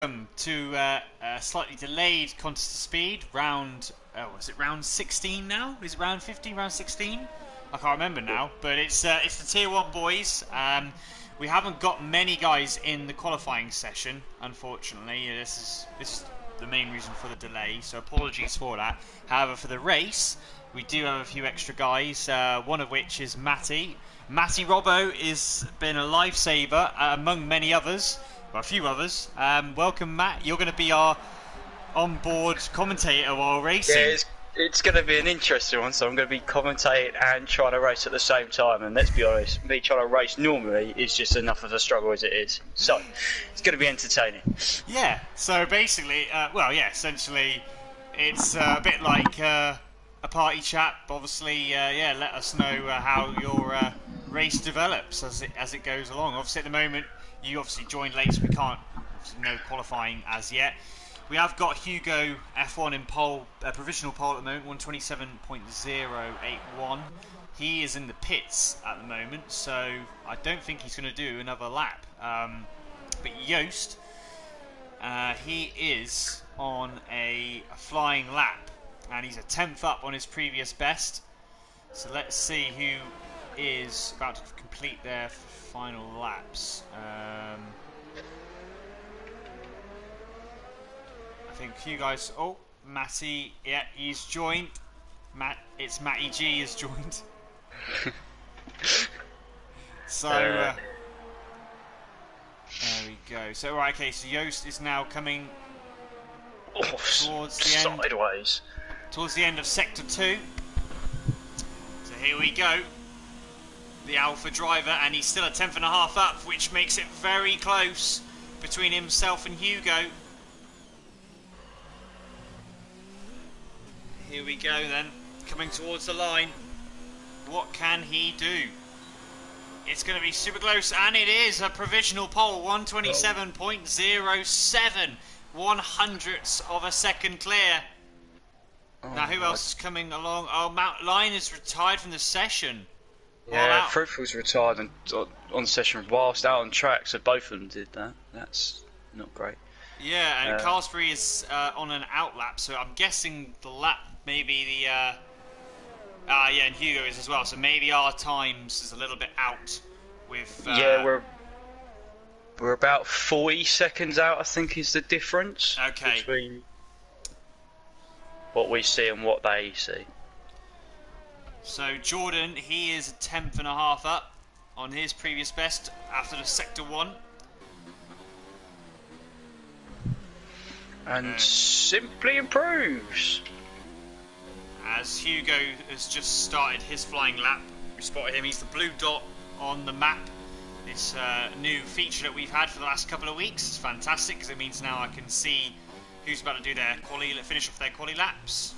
Welcome to a slightly delayed contest of speed round. Oh, is it round 16 now? Is it round 50? Round 16? I can't remember now. But it's the Tier 1 boys. We haven't got many guys in the qualifying session, unfortunately. This is the main reason for the delay. So apologies for that. However, for the race, we do have a few extra guys. One of which is Matty. Matty Robbo has been a lifesaver among many others. Well, a few others. Welcome, Matt. You're going to be our on-board commentator while racing. Yeah, it's going to be an interesting one. So I'm going to be commentating and trying to race at the same time. And let's be honest, me trying to race normally is just enough of a struggle as it is. So it's going to be entertaining. Yeah. So basically, essentially, it's a bit like a party chat. Obviously, let us know how your race develops as it goes along. Obviously, at the moment, you obviously joined late, so we can't, no qualifying as yet. We have got Hugo F1 in provisional pole at the moment, 127.081. He is in the pits at the moment, so I don't think he's going to do another lap. But Joost, he is on a flying lap, and he's a 10th up on his previous best. So let's see who is about to complete their final laps. I think you guys. Oh, Matty. Yeah, he's joined. It's Matty G has joined. So there we go. So right, okay. So Joost is now coming towards the end. Sideways. Towards the end of Sector 2. So here we go. The Alpha driver, and he's still a 10th and a half up, which makes it very close between himself and Hugo. Here we go then, coming towards the line. What can he do? It's going to be super close, and it is a provisional pole, 127.07, 100ths of a second clear. Now who else is coming along? Oh, Mount Lion is retired from the session. Yeah, Fruit was retired on session whilst out on track, so both of them did that. That's not great. Yeah, and Carlsbury is on an out lap, so I'm guessing the lap, maybe the... and Hugo is as well, so maybe our times is a little bit out with... Yeah, we're about 40 seconds out, I think, is the difference between what we see and what they see. So Jordan, he is a 10th and a half up on his previous best after the Sector 1. And simply improves. As Hugo has just started his flying lap, we spotted him, he's the blue dot on the map. This new feature that we've had for the last couple of weeks. It's fantastic because it means now I can see who's about to do their finish off their quali laps.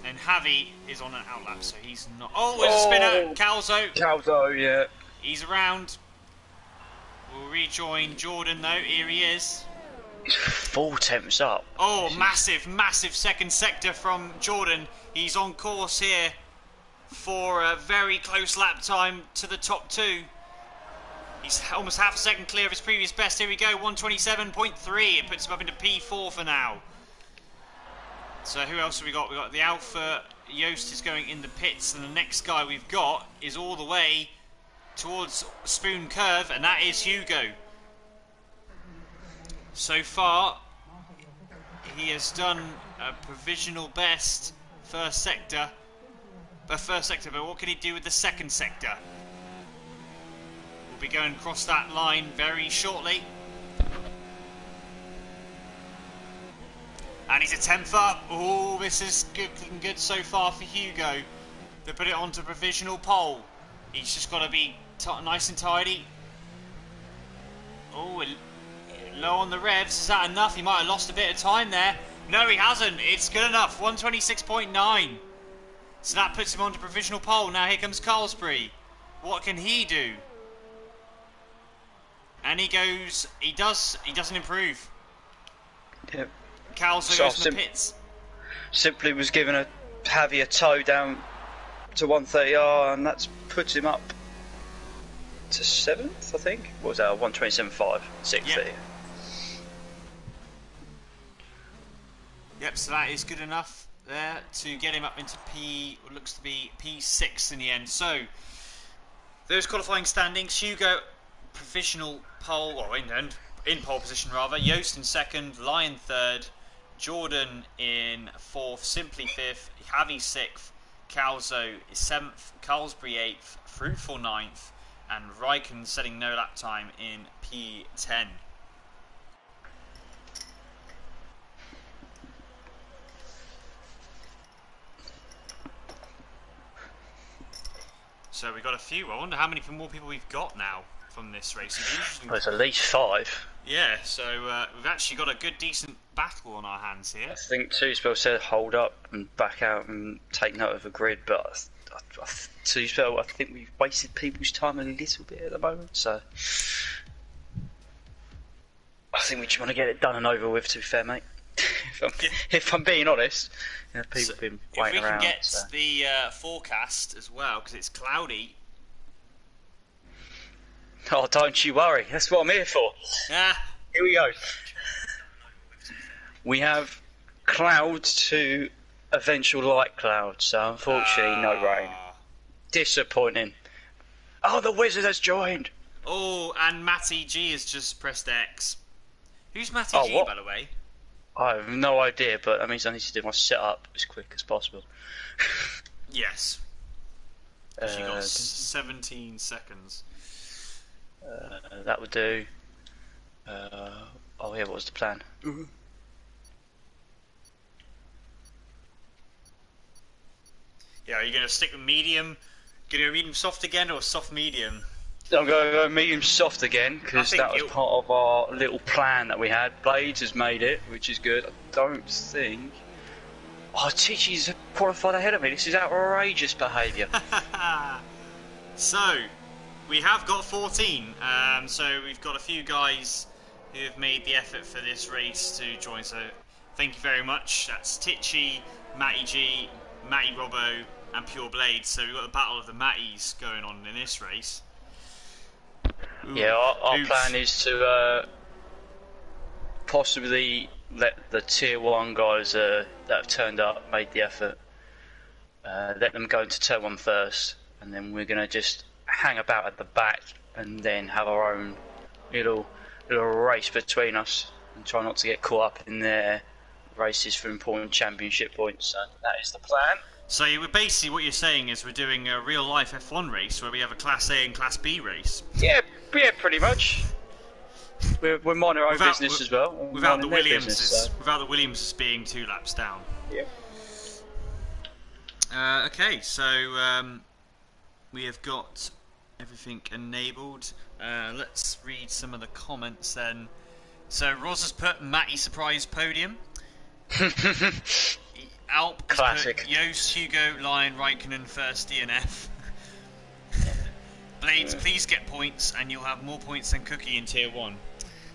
And Javi is on an outlap, so he's not... Oh, there's a spinner! Calzo, yeah. He's around. We'll rejoin Jordan, though. Here he is. He's 4 tenths up. Oh, massive second sector from Jordan. He's on course here for a very close lap time to the top 2. He's almost half a second clear of his previous best. Here we go, 127.3. It puts him up into P4 for now. So who else have we got? We've got the Alpha. Joost is going in the pits, and the next guy we've got is all the way towards Spoon Curve, and that is Hugo. So far, he has done a provisional best first sector, but what can he do with the second sector? We'll be going across that line very shortly. And he's a 10th up. Oh, this is looking good so far for Hugo. They put it onto provisional pole. He's just got to be nice and tidy. Oh, low on the revs. Is that enough? He might have lost a bit of time there. No, he hasn't. It's good enough. 126.9. So that puts him onto provisional pole. Now here comes Carlsbury. What can he do? And he goes. He doesn't improve. Yep. Calzo goes in the pits. Simply was given a heavier toe down to 130R, and that's puts him up to 7th, I think. What was that? 127.5, 6th. Yep. Yep, so that is good enough there to get him up into what looks to be P6 in the end. So, those qualifying standings, Hugo provisional pole, or in pole position rather, Yost in second, Lion third, Jordan in fourth, Simply fifth, Javi sixth, Calzo is seventh, Carlsbury eighth, Fruitful ninth, and Raikkonen setting no lap time in P10. So we've got a few. I wonder how many more people we've got now from this race. Well, it's at least 5. Yeah, so we've actually got a good, decent battle on our hands here. I think Two-Spell said hold up and back out and take note of the grid, but Two-Spell, I think we've wasted people's time a little bit at the moment, so I think we just want to get it done and over with, to be fair, mate. If I'm being honest, you know, people have been waiting around. If we can get the forecast as well, because it's cloudy. Oh, don't you worry. That's what I'm here for. Here we go. We have clouds to eventual light clouds, so unfortunately no rain. Disappointing. Oh, the wizard has joined. Oh, and Matty G has just pressed X. Who's Matty G, what? by the way? I have no idea, but that means I need to do my setup as quick as possible. Yes. She got 17 seconds. That would do. Oh yeah, what was the plan? Yeah, are you going to stick with medium? Going to go medium soft again, or soft medium? I'm going to go medium soft again, because that was part of our little plan that we had. Blades has made it, which is good. I don't think... Oh, Tichy's qualified ahead of me. This is outrageous behaviour. So, we have got 14. So we've got a few guys who have made the effort for this race to join. So thank you very much. That's Tichy, Matty G, Matty Robbo, and Pure Blades. So we've got the battle of the Matties going on in this race. Ooh. Yeah, our plan is to possibly let the tier 1 guys that have turned up, made the effort, let them go into turn 1 first, and then we're going to just hang about at the back and then have our own little race between us and try not to get caught up in their races for important championship points. So that is the plan. So basically what you're saying is we're doing a real life F1 race where we have a Class A and Class B race. Yeah, pretty much. We're minding our own business as well. Without the Williamses being 2 laps down. Yeah. Okay, so we have got everything enabled. Let's read some of the comments then. So Roz has put Matty surprise podium. Alp classic. Put Yost, Hugo, Lion, Raikkonen first DNF. Blades, please get points, and you'll have more points than Cookie in Tier 1.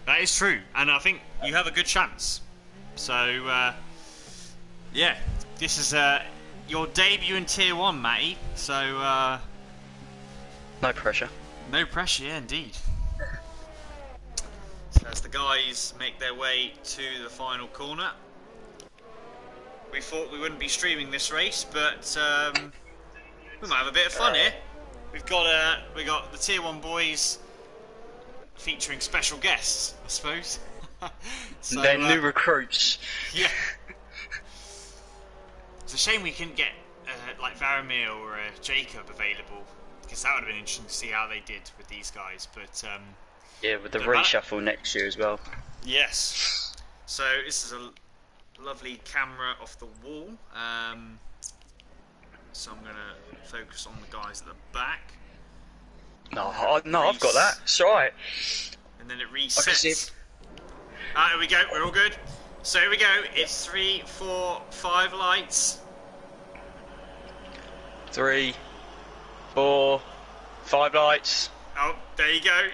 That is true, and I think you have a good chance. So, yeah, this is your debut in Tier 1, Matty. So, no pressure. No pressure, yeah, indeed. So as the guys make their way to the final corner. We thought we wouldn't be streaming this race, but we might have a bit of fun here. We got the Tier 1 boys featuring special guests, I suppose. So, they're new recruits. Yeah. It's a shame we couldn't get like Varamir or Jacob available, because that would have been interesting to see how they did with these guys. But yeah, with the reshuffle next year as well. Yes. So this is a lovely camera off the wall. So I'm going to focus on the guys at the back. No, I've got that. It's alright. And then it resets. Here we go. We're all good. So here we go. It's 3, 4, 5 lights. 3, 4, 5 lights. Oh, there you go.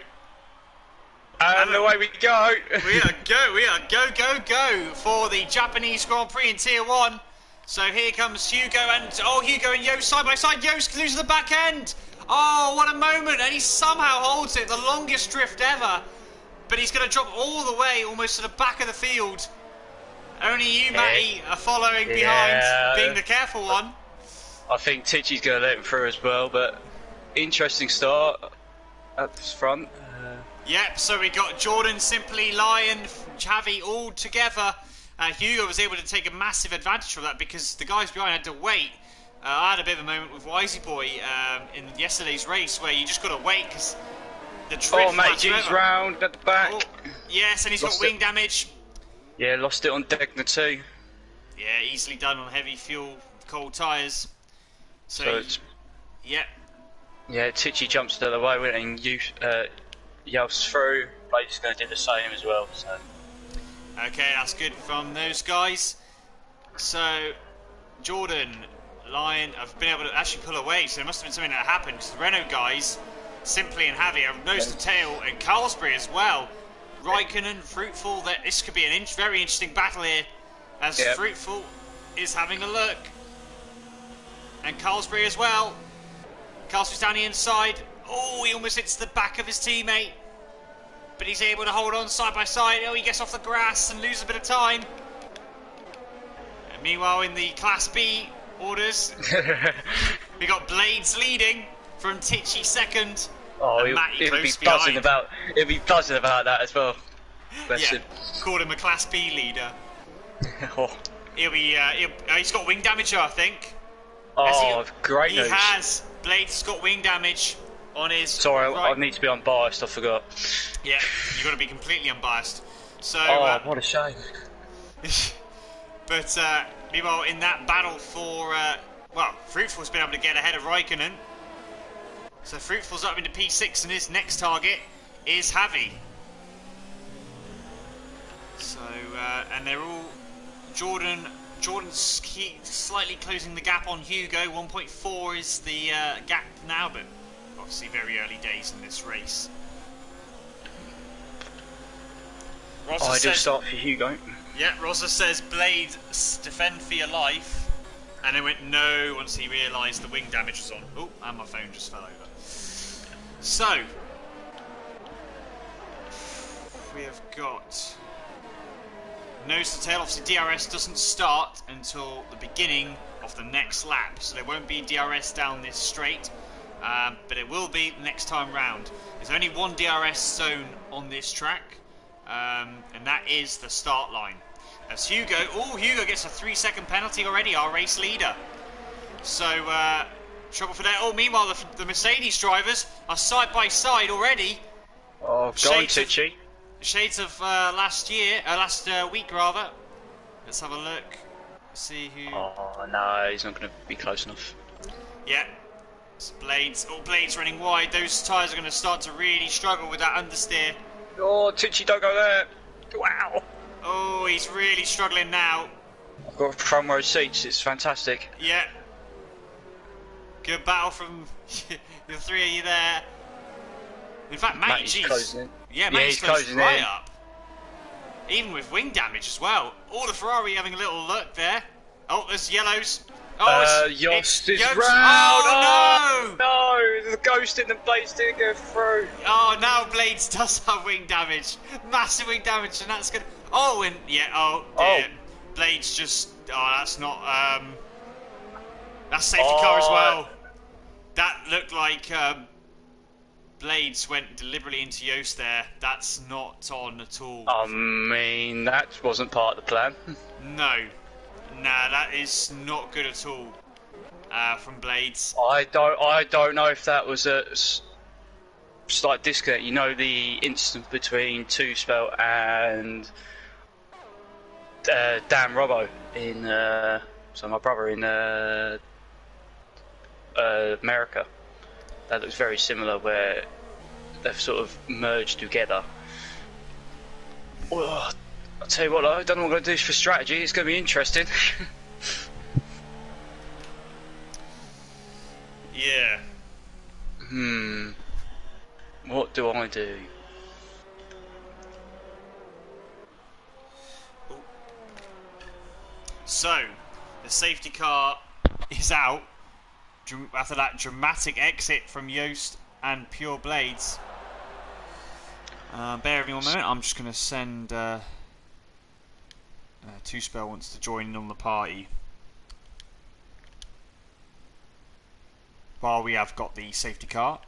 And away we go. We are go for the Japanese Grand Prix in Tier 1. So here comes Hugo and Yost side by side. Yost loses the back end. Oh, what a moment. And he somehow holds it, the longest drift ever. But he's going to drop all the way almost to the back of the field. Only you, Matty, are following behind, being the careful one. I think Tichy's going to let him through as well, but interesting start at the front. Yep, so we got Jordan, Simply, Lion, Javi all together. Hugo was able to take a massive advantage from that because the guys behind had to wait. I had a bit of a moment with Wisey Boy in yesterday's race where you just got to wait because the drift. Oh, Matty G's round at the back. Oh, yes, and he's got wing damage. Yeah, lost it on Degner too. Yeah, easily done on heavy fuel, cold tyres. So it's... Yeah. Yeah, Tichy jumps the other way and yells through. Blade's going to do the same as well. So. Okay, that's good from those guys. So, Jordan, Lion have been able to actually pull away, so there must have been something that happened because the Renault guys, Simply and Javi, are nose to tail, and Carlsbury as well. Raikkonen, Fruitful, this could be a very interesting battle here as Fruitful is having a look. And Carlsbury as well. Carlsbury's down the inside. Oh, he almost hits the back of his teammate. But he's able to hold on side by side. Oh, he gets off the grass and loses a bit of time. And meanwhile, in the Class B orders, we got Blades leading from Tichy second. Oh, he'll be buzzing about that as well. Bless him. Called him a Class B leader. Oh. He's got wing damage, I think. Oh, great news. He has. Blades got wing damage on his. Sorry, right. I need to be unbiased. I forgot. Yeah, you got to be completely unbiased. So. What a shame. But meanwhile, in that battle for Fruitful's been able to get ahead of Raikkonen. So Fruitful's up into P6, and his next target is Javi. So and they're all Jordan's slightly closing the gap on Hugo. 1.4 is the gap now, but obviously very early days in this race. Ideal start for Hugo. Yeah, Rosa says, Blade, defend for your life. And then went no once he realised the wing damage was on. Oh, and my phone just fell over. So, we have got nose to tail. Obviously, DRS doesn't start until the beginning of the next lap. So there won't be DRS down this straight. But it will be next time round. There's only one DRS zone on this track. And that is the start line. As Hugo gets a 3-second penalty already, our race leader. So, trouble for that. Oh, meanwhile, the Mercedes drivers are side by side already. Oh, go on, Tichy. Shades of last week rather. Let's have a look. See who. Oh no, he's not going to be close enough. Yeah. It's Blades. Oh, Blades running wide. Those tyres are going to start to really struggle with that understeer. Oh, Tichy, don't go there. Wow. Oh, he's really struggling now. I've got front row seats. It's fantastic. Yeah. Good battle from the three of you there. In fact, Matty's closing in. Yeah, Matty's closing right up. Even with wing damage as well. Oh, the Ferrari having a little look there. Oh, there's yellows. Oh, Yost is Yost. round. Oh, no! The ghost in the Blades didn't go through. Oh, now Blades does have wing damage. Massive wing damage, and that's good. Oh, and yeah, oh, dear. Blades just. Oh, that's not. That's safety car as well. That looked like Blades went deliberately into Yost there. That's not on at all. I mean, that wasn't part of the plan. No. Nah, that is not good at all from Blades. I don't know if that was a slight disconnect. You know the incident between Two Spell and Dan Robbo in so my brother in America. That looks very similar, where they've sort of merged together. Well, I'll tell you what, I don't know what I'm going to do for strategy. It's going to be interesting. Yeah. What do I do? So, the safety car is out after that dramatic exit from Yost and Pure Blades. Bear with me one moment. I'm just going to send Two Spell wants to join in on the party. While we have got the safety car.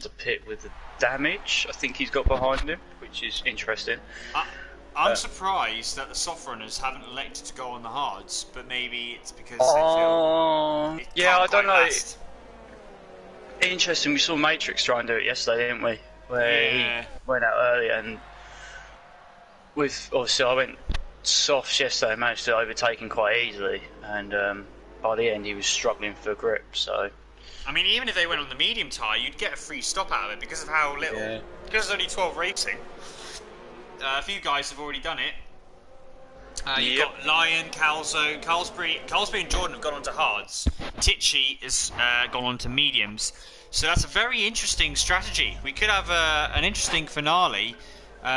The pit with the damage I think he's got behind him, which is interesting. I'm surprised that the soft runners haven't elected to go on the hards, but maybe it's because they feel yeah, I don't know. Last. Interesting. We saw Matrix try and do it yesterday, didn't we? Where he went out early, and obviously I went softs yesterday, managed to overtake him quite easily, and by the end he was struggling for grip. So I mean, even if they went on the medium tyre, you'd get a free stop out of it because of how little. Yeah. Because there's only 12 racing. A few guys have already done it. You've got Lion, Calzo, Carlsbury and Jordan have gone on to hards. Tichy has gone on to mediums. So that's a very interesting strategy. We could have an interesting finale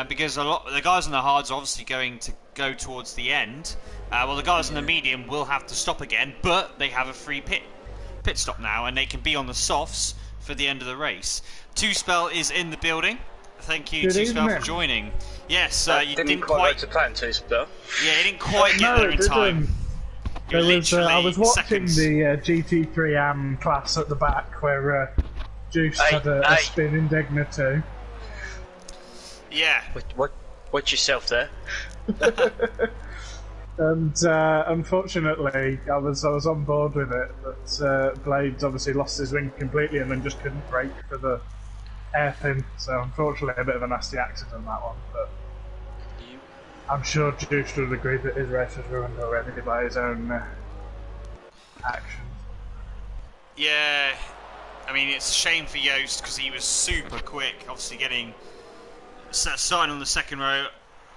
because a lot the guys on the hards are obviously going to go towards the end. Well, the guys on the medium will have to stop again, but they have a free pit stop now, and they can be on the softs for the end of the race. Two Spell is in the building. Thank you, Two Spell, for joining. Yes, you didn't quite to plan, Two Spell. Yeah, you didn't quite get there in time. I was watching the GT3 AM class at the back where Juice had a spin in Degna 2. Yeah. Watch yourself there. And unfortunately, I was on board with it, but Blades obviously lost his wing completely and then just couldn't brake for the hairpin. So unfortunately, a bit of a nasty accident, that one. But I'm sure Juice would agree that his race was ruined already by his own actions. Yeah, I mean it's a shame for Yost because he was super quick. Obviously, starting on the second row,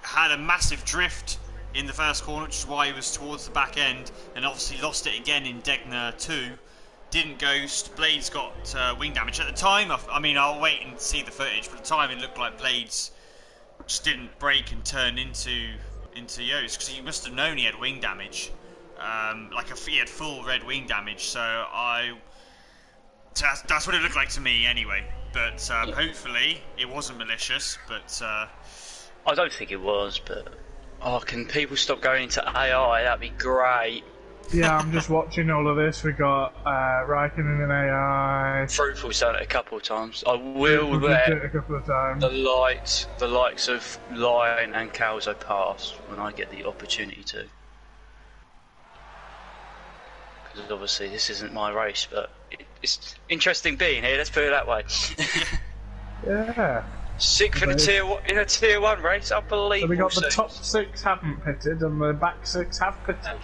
had a massive drift in the first corner, which is why he was towards the back end, and obviously lost it again in Degna 2. Didn't ghost. Blades got wing damage. At the time, I mean, I'll wait and see the footage, but at the time it looked like Blades just didn't brake and turn into Yost, because he must have known he had wing damage. He had full red wing damage, so that's what it looked like to me anyway. But hopefully it wasn't malicious, but I don't think it was, but can people stop going into AI? That'd be great. Yeah, I'm just watching all of this. We got Raikkonen in AI. Fruitful's done it a couple of times. I will let it a couple of times. the likes of Lion and Calzo pass when I get the opportunity to. Because obviously this isn't my race, but it's interesting being here. Let's put it that way. Yeah. Sixth in a tier 1 race, unbelievable. So we got the top 6 haven't pitted and the back 6 have pitted.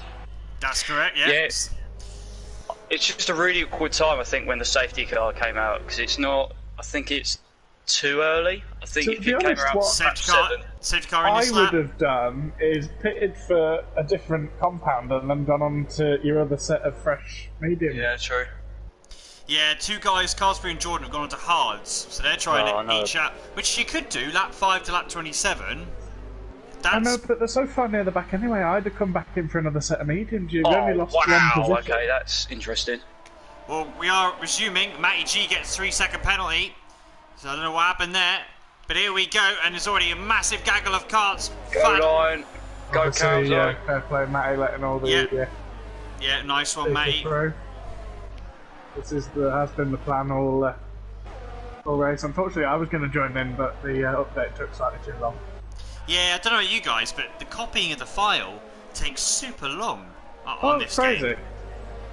That's correct, yeah. Yes. It's just a really awkward time, I think, when the safety car came out, because it's not. I think it's too early. I think if it came around safety car in this lap, I would have done is pitted for a different compound and then gone on to your other set of fresh medium. Yeah, true. Yeah, two guys, Carlsbury and Jordan, have gone on to hards, so they're trying to each out, which you could do, lap 5 to lap 27. I know, but they're so far near the back anyway. I'd have come back in for another set of mediums. You've only lost one position. Okay, that's interesting. Well, we are resuming. Matty G gets 3-second penalty, so I don't know what happened there. But here we go, and there's already a massive gaggle of carts. Go Lion, go Calzo. Yeah, fair play, Matty, letting all the yeah, nice one, Matty. This has been the plan all race. Unfortunately, I was going to join in, but the update took slightly too long. Yeah, I don't know about you guys, but the copying of the file takes super long on this crazy. game.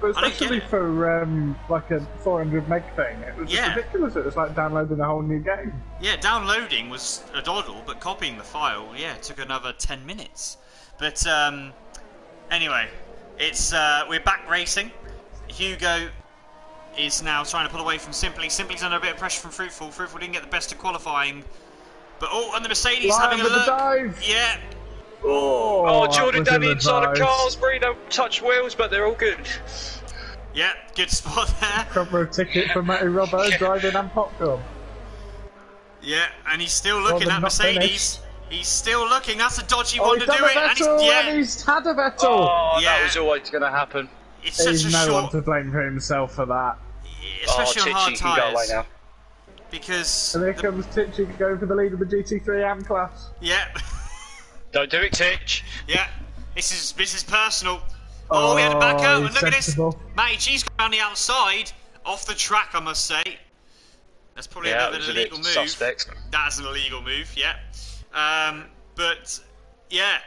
But especially for like a 400 meg thing, it was just ridiculous. It was like downloading a whole new game. Yeah, downloading was a doddle, but copying the file, took another 10 minutes. But anyway, it's we're back racing. Hugo is now trying to pull away from Simply. Simply's under a bit of pressure from Fruitful. Fruitful didn't get the best of qualifying. But and the Mercedes having a look. Dive. Yeah. Jordan down the inside of Carlsbury. Don't touch wheels, but they're all good. Yeah, good spot there. Front row ticket for Matty Robbo, driving and popcorn. Yeah, and he's still looking at Mercedes. He's still looking. That's a dodgy one to do it. And he's had a Vettel. That was always going to happen. It's such He's a no one to blame for himself for that. especially on hard Titchy can go away tyres. now. Because And here comes Titchy going for the lead of the GT3 AM class. yeah, Don't do it, Titch. yeah. This is personal. Oh, we had to back out, and look at this. sensible. Matty G's gone around the outside, off the track, I must say. That's probably a bit of an illegal move. Suspect. That's an illegal move, yeah. But yeah,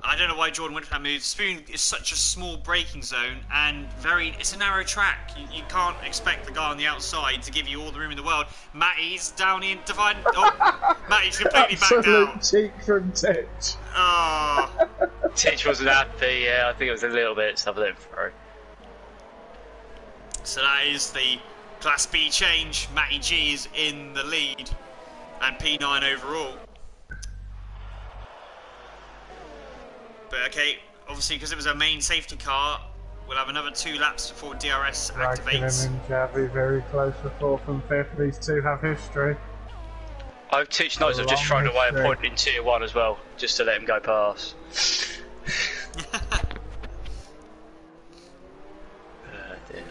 I don't know why Jordan went for that move. Spoon is such a small braking zone and it's a narrow track. You can't expect the guy on the outside to give you all the room in the world. Matty's down in divide. Oh, Matty's completely backed out. Absolute cheek from Titch. Oh, Titch wasn't happy. Yeah, I think it was a little bit something through. so that is the Class B change. Matty G is in the lead and P9 overall. But okay, obviously because it was a main safety car, we'll have another 2 laps before DRS activates. Raikkonen and Javi very close for 4th and 5th. These two have history. Oh, Titch knows I've just thrown away a point in Tier 1 as well, just to let him go past. Dear.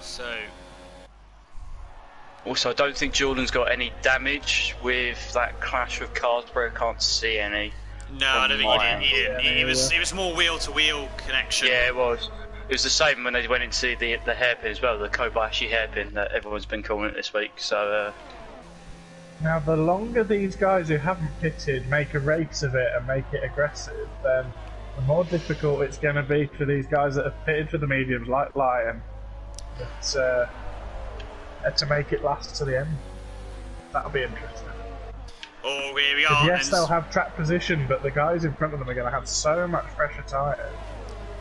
So, Also, I don't think Jordan's got any damage with that clash of cars, but I can't see any. no, I don't think he did. It was more wheel-to-wheel connection. Yeah, it was. It was the same when they went into the hairpin as well, the Kobayashi hairpin that everyone's been calling it this week. So, Now, the longer these guys who haven't pitted make a race of it and make it aggressive, then the more difficult it's going to be for these guys that have pitted for the mediums, like Lion, to make it last to the end. That'll be interesting. Oh, here we are. Yes, they'll have track position, but the guys in front of them are going to have so much pressure tyres.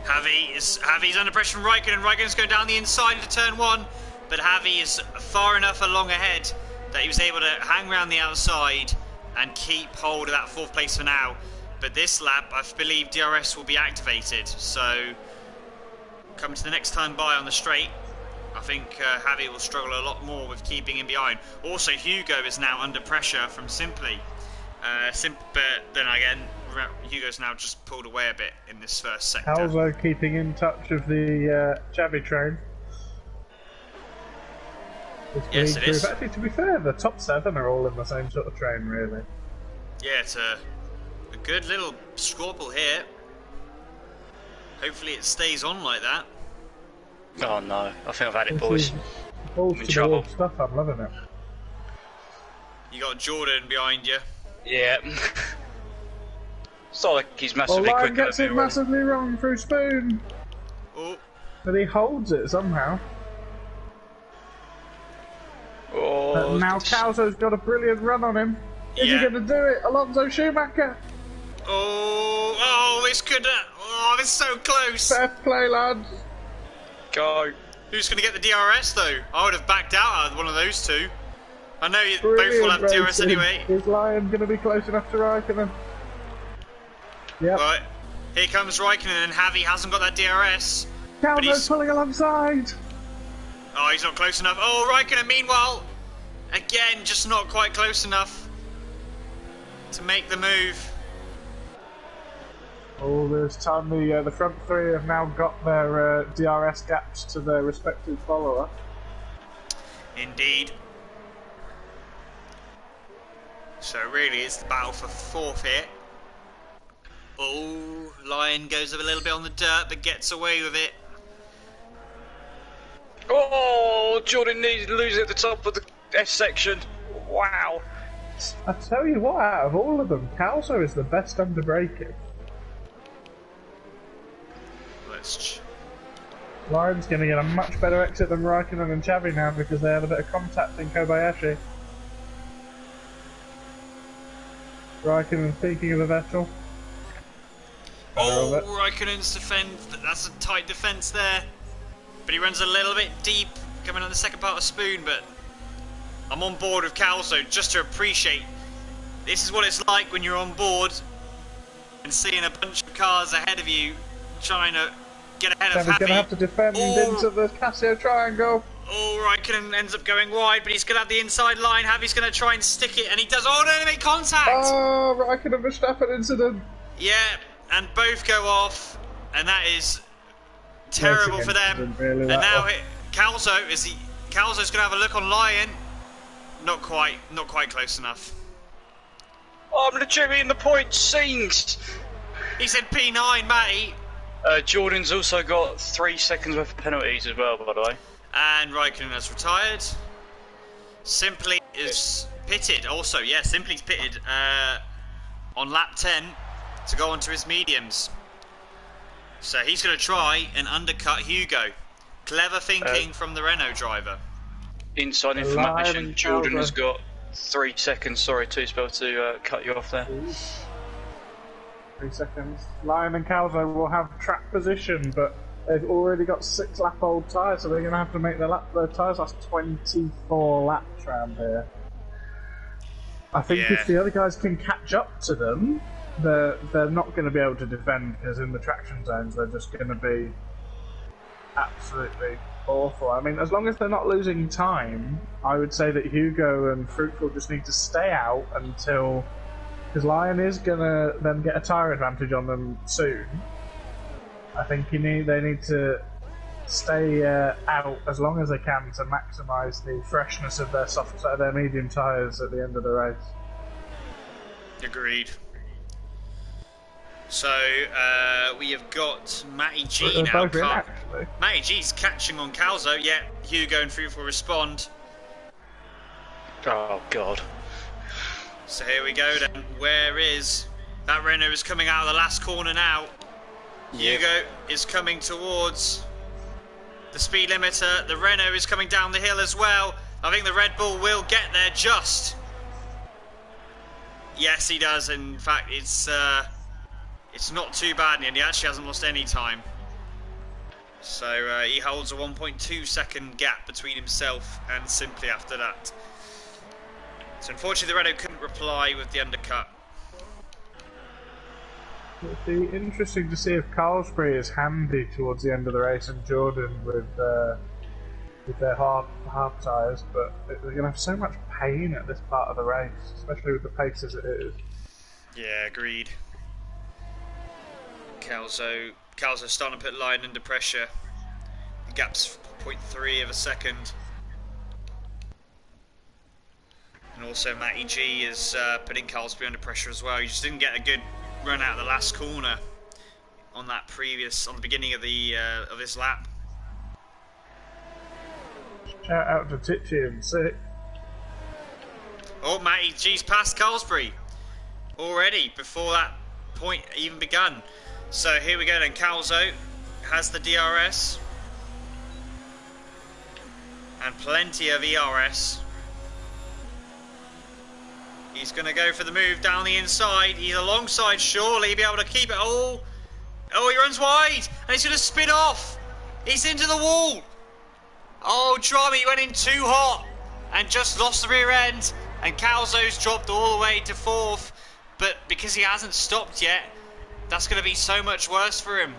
Javi's under pressure from Raikkonen. Raikkonen's going down the inside into turn 1, but Javi is far enough along ahead that he was able to hang around the outside and keep hold of that 4th place for now. But this lap, I believe DRS will be activated. So, coming to the next time by on the straight, I think Javi will struggle a lot more with keeping him behind. Also, Hugo is now under pressure from Simply. But then again, Hugo's now just pulled away a bit in this first sector. Also keeping in touch with the Javi train. Yes, it is. Actually, to be fair, the top 7 are all in the same sort of train, really. Yeah, it's a good little squabble here. Hopefully it stays on like that. oh no, I think I've had it, boys. Balls I'm in to trouble. the wall stuff, I'm loving it. You got Jordan behind you. Yeah. It's not like he's Well, massively Lion quicker gets than it me, really. massively wrong through Spoon, Oh, but he holds it somehow. Oh, Now Calzo's got a brilliant run on him. Is Yeah. he going to do it? Alonso Schumacher. oh, this could. Oh, it's so close. Fair play, lads. Go. Who's going to get the DRS though? I would have backed out of one of those two. I know you both will have DRS racing. anyway. Is Lion going to be close enough to Raikkonen? Yep. Right, here comes Raikkonen and Javi hasn't got that DRS. but Calzo's he's- pulling alongside. Oh, he's not close enough. Oh, Raikkonen, meanwhile, again, just not quite close enough to make the move. All this time, the front 3 have now got their DRS gaps to their respective follower. Indeed. So really, it's the battle for 4th here. Oh, Lion goes a little bit on the dirt, but gets away with it. Oh, Jordan needs losing at the top of the S section. Wow. I tell you what, out of all of them, Calzo is the best under braking. Let's. Lion's going to get a much better exit than Raikkonen and Xavi now because they had a bit of contact in Kobayashi. Raikkonen speaking of the Vettel. Oh, Raikkonen's defend. That's a tight defence there. But he runs a little bit deep coming on the second part of Spoon. But I'm on board with Calzo just to appreciate. This is what it's like when you're on board and seeing a bunch of cars ahead of you trying to get ahead of Xavi's Javi. going to have to defend into the Casio triangle. Oh, Raikkonen ends up going wide, but he's going to have the inside line. Javi's going to try and stick it, and he does. Oh no, they make contact! Oh, Raikkonen Verstappen incident. Yeah, and both go off, and that is terrible for them. Really And now Calzo Calzo's going to have a look on Lion. Not quite close enough. Oh, I'm legitimately in the point scenes. He said P9, Matty. Jordan's also got 3 seconds worth of penalties as well, by the way. And Raikkonen has retired. Simply is pitted also, yeah, Simply's pitted on lap 10 to go onto his mediums. So he's going to try and undercut Hugo. Clever thinking from the Renault driver. Inside information, Jordan has got 3 seconds, sorry Two-Spell to cut you off there. 3 seconds. Lion and Calvo will have track position, but they've already got 6 lap old tyres, so they're going to have to make their tyres last 24 laps round here. I think if the other guys can catch up to them, they're not going to be able to defend, because in the traction zones they're just going to be absolutely awful. I mean, as long as they're not losing time, I would say that Hugo and Fruitful just need to stay out until... because Lion is going to then get a tyre advantage on them soon. I think they need to stay out as long as they can to maximise the freshness of their medium tyres at the end of the race. Agreed. So we have got Matty G now. Matty G's catching on Calzo, yet Hugo and Fruitful respond. Oh god. So here we go then. Where is that Renault is coming out of the last corner now. Yep. Hugo is coming towards the speed limiter. The Renault is coming down the hill as well. I think the Red Bull will get there just. Yes, he does. In fact, it's not too bad in the end. He actually hasn't lost any time. So he holds a 1.2 second gap between himself and Simply after that. So unfortunately the Renault couldn't reply with the undercut. It'd be interesting to see if Carlsbury is handy towards the end of the race and Jordan with their hard tyres, but they're going to have so much pain at this part of the race, especially with the pace as it is. Yeah, agreed. Calzo's starting to put Lion under pressure. The gap's 0.3 of a second. And also Matty G is putting Carlsbury under pressure as well. He just didn't get a good run out of the last corner on the beginning of this lap. Shout out to Titchy and Sick. Oh, Matty G's passed Carlsbury already before that point even begun. So here we go then. Calzo has the DRS and plenty of ERS. He's going to go for the move down the inside. He's alongside, surely he'll be able to keep it. Oh, he runs wide and he's going to spin off. He's into the wall. Oh, drama, he went in too hot and just lost the rear end. And Calzo's dropped all the way to 4th. But because he hasn't stopped yet, that's going to be so much worse for him.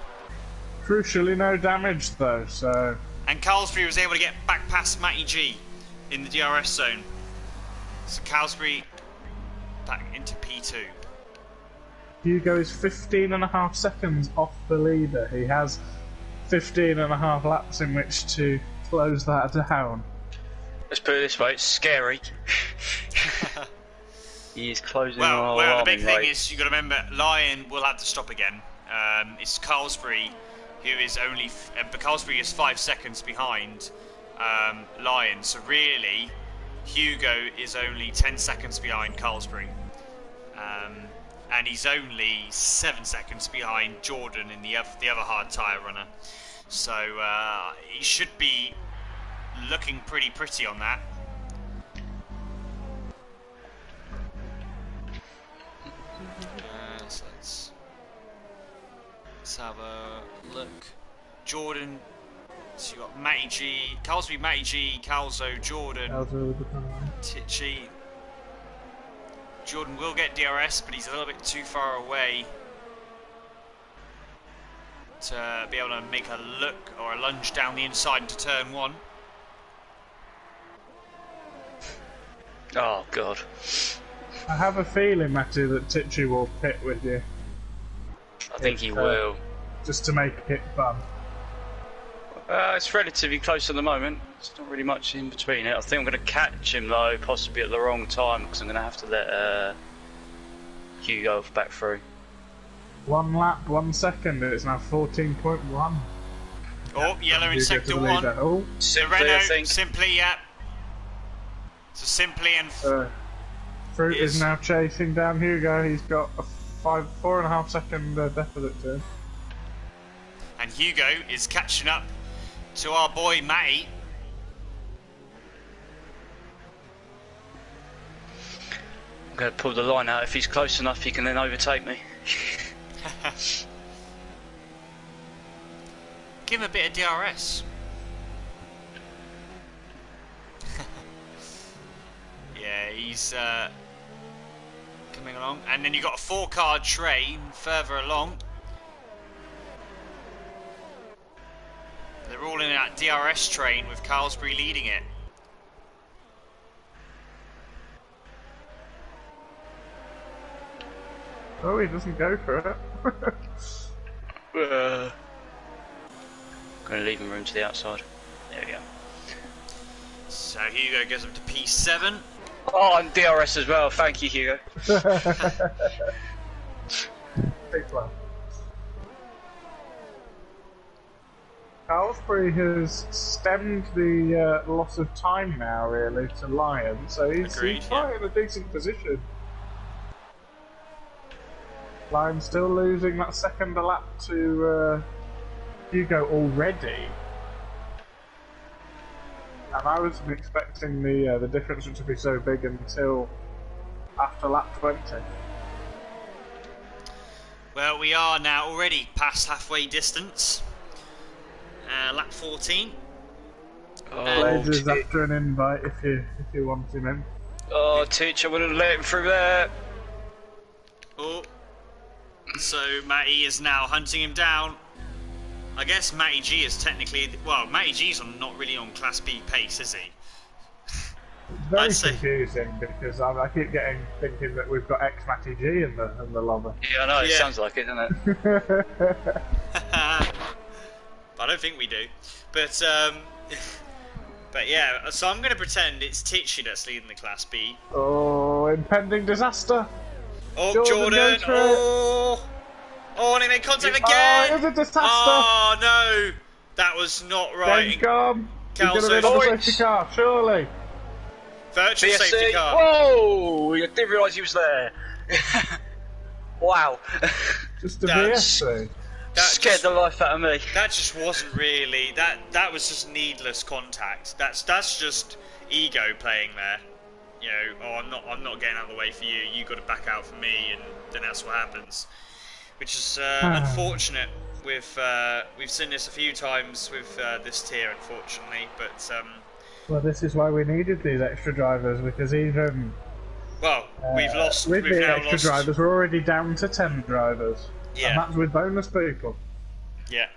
Crucially, no damage though, so... And Carlsbury was able to get back past Matty G in the DRS zone. So Carlsbury back into P2. Hugo is 15.5 seconds off the leader. He has 15.5 laps in which to close that down. Let's put it this way, it's scary. He is closing well, the big thing rate. is, you've got to remember, Lion will have to stop again. It's Carlsbury who is only... but Carlsbury is 5 seconds behind Lion. So really, Hugo is only 10 seconds behind Carlsbury. And he's only 7 seconds behind Jordan in the other hard tyre runner. So he should be looking pretty on that. So let's have a look. Jordan. So you got Matty G, Carlsbury, Matty G, Calzo, Jordan, Titchy. Jordan will get DRS, but he's a little bit too far away to be able to make a look or a lunge down the inside into turn 1. Oh god. I have a feeling, Matty, that Titchy will pit with you. I think he will. Just to make it fun. It's relatively close at the moment. It's not really much in between it. I think I'm going to catch him though, possibly at the wrong time, because I'm going to have to let Hugo back through. 1 lap, 1 second. It's now 14.1. Oh, yellow in sector 1. Oh, Simply, I think. Simply, yeah. So Simply and... Fruit is now chasing down Hugo. He's got a 4.5 second deficit to him. And Hugo is catching up to our boy Matty. I'm going to pull the line out. If he's close enough, he can then overtake me. Give him a bit of DRS. Yeah, he's coming along. And then you've got a 4-car train further along. They're all in that DRS train with Carlsbury leading it. Oh, he doesn't go for it. Going to leave him room to the outside. There we go. So Hugo goes up to P7. Oh, and DRS as well. Thank you, Hugo. Big one. Carlsbury has stemmed the loss of time now, really, to Lyon, so he's quite in a decent position. Lyon's still losing that second lap to Hugo already. And I wasn't expecting the difference to be so big until after lap 20. Well, we are now already past halfway distance. Lap 14. Blades is after an invite if you want him in. Oh, teacher wouldn't let him through there. Oh, so Matty is now hunting him down. I guess Matty G is technically... Well, Matty G's not really on Class B pace, is he? Very confusing because I keep thinking that we've got ex-Matty G in the lobby. Yeah, I know, it sounds like it, doesn't it? I don't think we do. But yeah, so I'm going to pretend it's Tichy that's leading the Class B. Oh, impending disaster! Oh, Jordan! Oh, and he made contact again! Oh, it was a disaster! Oh, no! That was not right. He's gone! He's going to be on the safety car, surely! Virtual BSC. safety car. Whoa! I didn't realise he was there. Wow. Just a BSC. Scared the life out of me. That just wasn't really... That was just needless contact. That's just ego playing there. You know, oh, I'm not getting out of the way for you. You got to back out for me, and then that's what happens. Which is unfortunate. We've seen this a few times with this tier, unfortunately. But well, this is why we needed these extra drivers, because even we've lost. With the extra drivers, we're already down to 10 drivers. Yeah, and that's with bonus people. Yeah.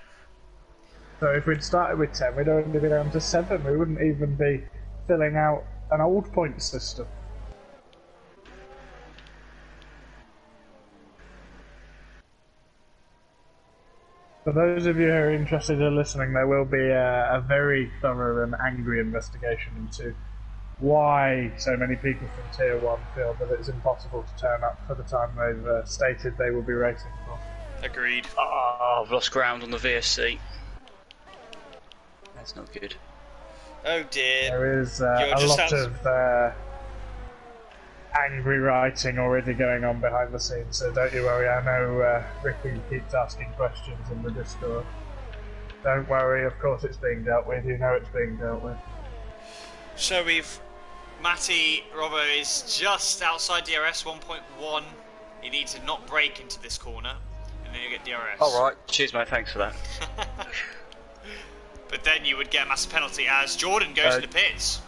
So if we'd started with 10, we'd only be down to 7. We wouldn't even be filling out an old point system. For those of you who are interested in listening, there will be a very thorough and angry investigation into why so many people from Tier 1 feel that it's impossible to turn up for the time they've stated they will be racing for. Agreed. Oh, I've lost ground on the VSC. That's not good. Oh dear. There is a lot of angry writing already going on behind the scenes, so don't you worry. I know Ricky keeps asking questions in the Discord. Don't worry, of course it's being dealt with. You know it's being dealt with. So Matty Robbo is just outside DRS 1.1. You need to not brake into this corner, and then you get DRS. Alright, cheers mate, thanks for that. But then you would get a massive penalty as Jordan goes to the pits.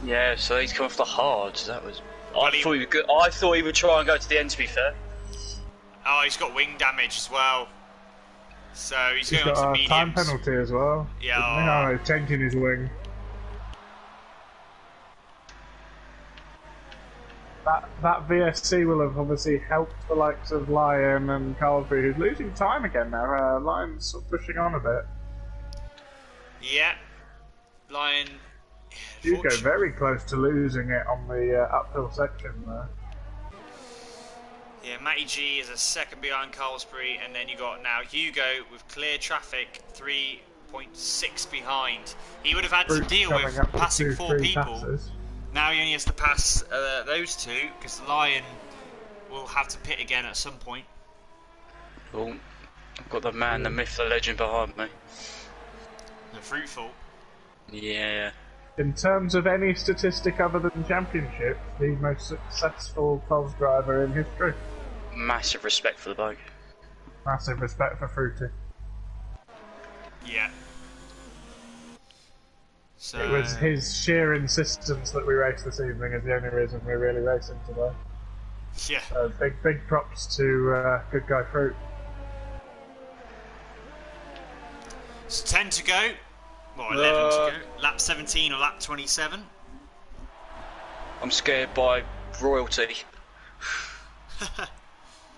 Yeah, so he's come off the hards. That was... Well, I thought he would try and go to the end, to be fair. Oh, he's got wing damage as well. So he's going got on to a mediums. time penalty as well. Yeah. No, he's changing his wing. That VSC will have obviously helped the likes of Lyon and Carlsbury, who's losing time again now. Lyon's sort of pushing on a bit. Yeah. Lion. Hugo very close to losing it on the uphill section there. Yeah, Matty G is a second behind Carlsbury, and then you got now Hugo with clear traffic, 3.6 behind. He would have had to deal with passing 4 people. Passes. Now he only has to pass those 2, because the Lion will have to pit again at some point. Oh, I've got the man, the myth, the legend behind me. The Fruitful. Yeah. In terms of any statistic other than championship, the most successful Cos driver in history. Massive respect for the bike. Massive respect for Fruity. Yeah. So It was his sheer insistence that we race this evening is the only reason we're really racing today. Yeah. So big props to good guy Fruit. It's 10 to go. Well, 11 to go. Lap 17 or lap 27. I'm scared by royalty.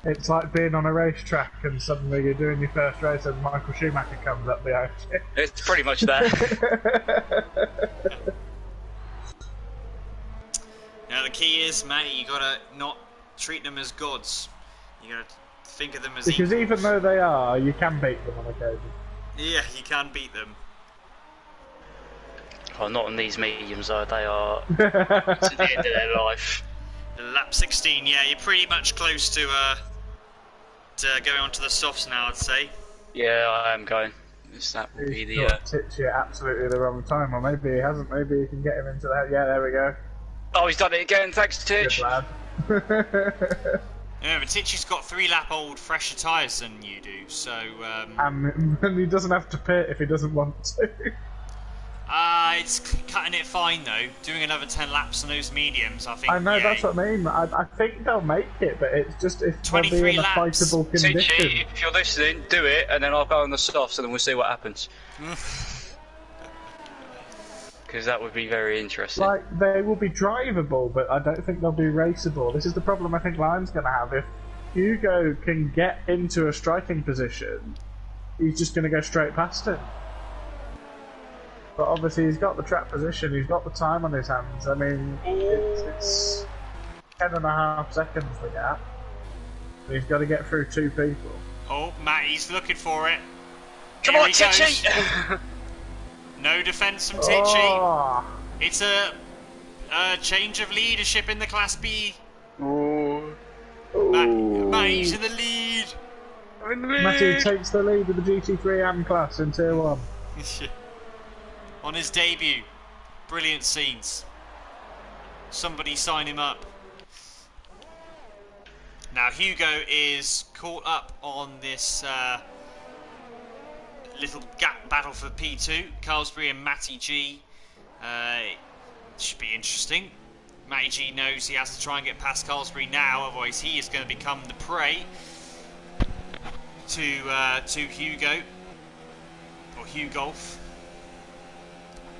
It's like being on a racetrack and suddenly you're doing your first race and Michael Schumacher comes up behind you. It's pretty much that. Now the key is, Matty, you gotta not treat them as gods. You gotta think of them as Because equals. even though they are, you can beat them on occasion. Yeah, you can beat them. Oh, not on these mediums though, they are to the end of their life. Lap 16, yeah, you're pretty much close to going on to the softs now, I'd say. Yeah, I am going. That will be the. Tipped you at absolutely the wrong time, or maybe he hasn't. Maybe you can get him into that. Yeah, there we go. Oh, he's done it again. Thanks, Titch. Good lad. Yeah, but Titchy's got 3-lap-old fresher tyres than you do, so. And he doesn't have to pit if he doesn't want to. It's cutting it fine though. Doing another 10 laps on those mediums, I think. I know, yeah, that's what I mean. I think they'll make it, but it's just if they'll be 23 in a laps. fightable condition. Titchy, if you're listening, do it, and then I'll go on the softs, and then we'll see what happens. Because that would be very interesting. Like, they will be drivable, but I don't think they'll be raceable. This is the problem I think Line's going to have. If Hugo can get into a striking position, he's just going to go straight past him. But obviously he's got the track position, he's got the time on his hands. I mean, it's 10.5 seconds the gap. He's got to get through 2 people. Oh, Matty's looking for it. Come Here on, he Titchy! goes. No defence from Titchy. Oh. It's a change of leadership in the Class B. Oh. Matty's in the lead. Matthew takes the lead with the GT3 AM class in Tier 1. On his debut. Brilliant scenes. Somebody sign him up. Now Hugo is caught up on this little gap battle for P2. Carlsbury and Matty G. Should be interesting. Matty G knows he has to try and get past Carlsbury now, otherwise he is going to become the prey to Hugo. Or Hugolf.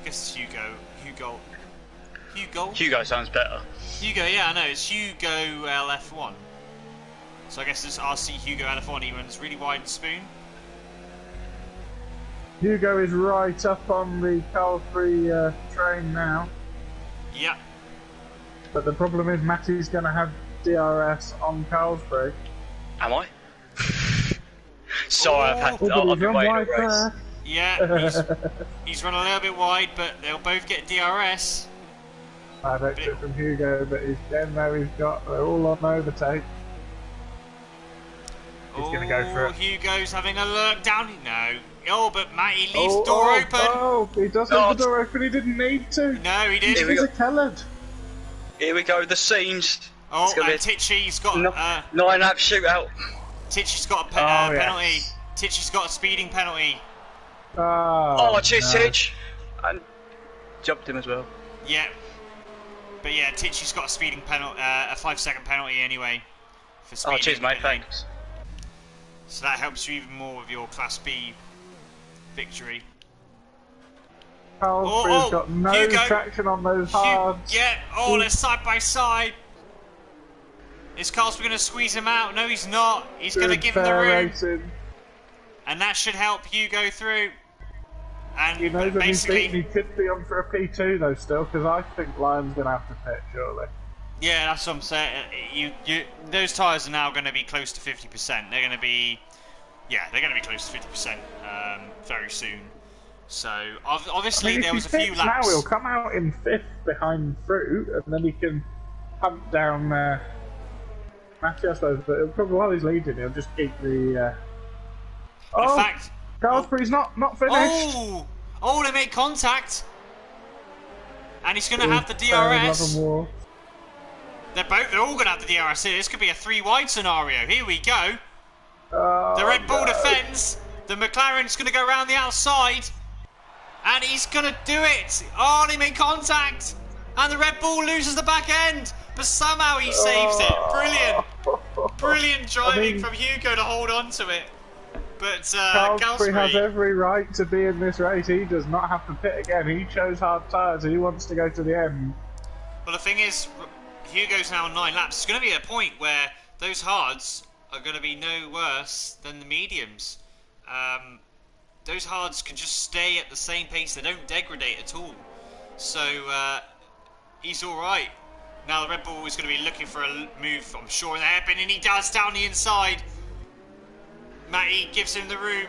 I guess it's Hugo. Hugo sounds better. Hugo, yeah, I know. It's Hugo LF1. So I guess it's RC Hugo LF1. He runs really wide and spoon. Hugo is right up on the Carlsbury train now. Yeah. But the problem is Matty's going to have DRS on Carlsbury. Am I? Sorry, I've been waiting a race. Yeah, he's run a little bit wide, but they'll both get DRS. Bad exit from Hugo, but he's then there. They're all on overtake. He's going to go for it. Hugo's having a look down. No. Oh, but Matty leaves the door open. Oh, he does leave the door open. He didn't need to. No, he didn't. He's a coward. Here we go, the scenes. Oh, and Titchy's got 9-lap shootout. Titchy's got a penalty. Yes. Titchy's got a speeding penalty. Oh, cheers, no. Titch. And jumped him as well. Yeah. But yeah, Titchy's got a speeding penalty, a 5-second penalty anyway. For speeding. Oh, cheers, mate, thanks. So that helps you even more with your Class B victory. Carlsbury's got no Hugo. traction on those hards. Yeah, they're side by side. Is Carlsbury going to squeeze him out? No, he's not. He's going to give him the room. Racing. And that should help Hugo through. And He knows when he's basically, beaten, he could be on for a P2 though still, because I think Lion's going to have to pit, surely. yeah, that's what I'm saying. Those tyres are now going to be close to 50%. They're going to be, they're going to be close to 50% very soon. So obviously there was a few laps. Now he'll come out in 5th behind Fruit, and then he can hunt down Matty, I suppose. But probably while he's leading, he'll just keep the. In fact, Carlsbury's not finished. Oh, they made contact, and he's going to have the DRS. They're all going to have the DRS here. This could be a 3 wide scenario. Here we go. The Red Bull defends. The McLaren's going to go around the outside. And he's going to do it. Oh, they made contact. And the Red Bull loses the back end. But somehow he saves it. Brilliant. Brilliant driving from Hugo to hold on to it. But Carlsbury has every right to be in this race. He does not have to pit again. He chose hard tyres. He wants to go to the end. Well, the thing is, Hugo's now on 9 laps. There's going to be a point where those hards are going to be no worse than the mediums. Those hards can just stay at the same pace. They don't degrade at all. So he's alright. Now the Red Bull is going to be looking for a move, I'm sure, in the hairpin, and he does down the inside. Matty gives him the room.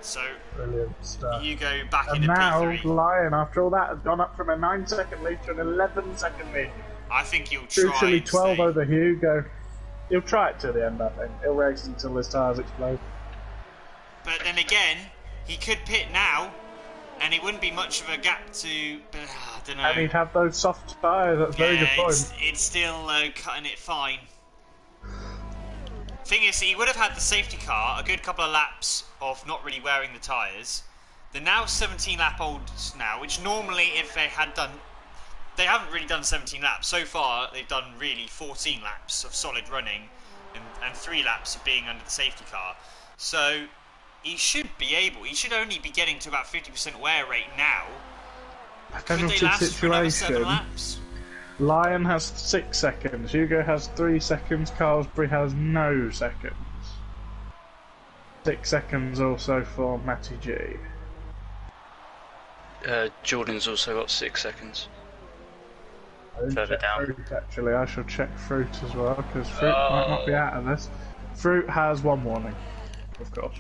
So brilliant stuff. Hugo back and into now P3. Lion, after all that, has gone up from a 9-second lead to an 11-second lead. I think he'll try. Crucially 12 over Hugo. He'll try it to the end, I think. He'll race until his tyres explode. But then again, he could pit now, and it wouldn't be much of a gap to. But I don't know. And he'd have those soft tyres. That's a very good point. It's still cutting it fine. Thing is, he would have had the safety car a good couple of laps of not really wearing the tyres. They're now 17-lap-olds now, which normally, if they had done, they haven't really done 17 laps so far. They've done really 14 laps of solid running, and 3 laps of being under the safety car. So he should be able. He should only be getting to about 50% wear rate now. Could they last for another 7 laps? Lion has 6 seconds. Hugo has 3 seconds. Carlsbury has no seconds. 6 seconds also for Matty G. Jordan's also got 6 seconds. Further down. Fruit, actually, I shall check Fruit as well, because Fruit might not be out of this. Fruit has 1 warning, of course.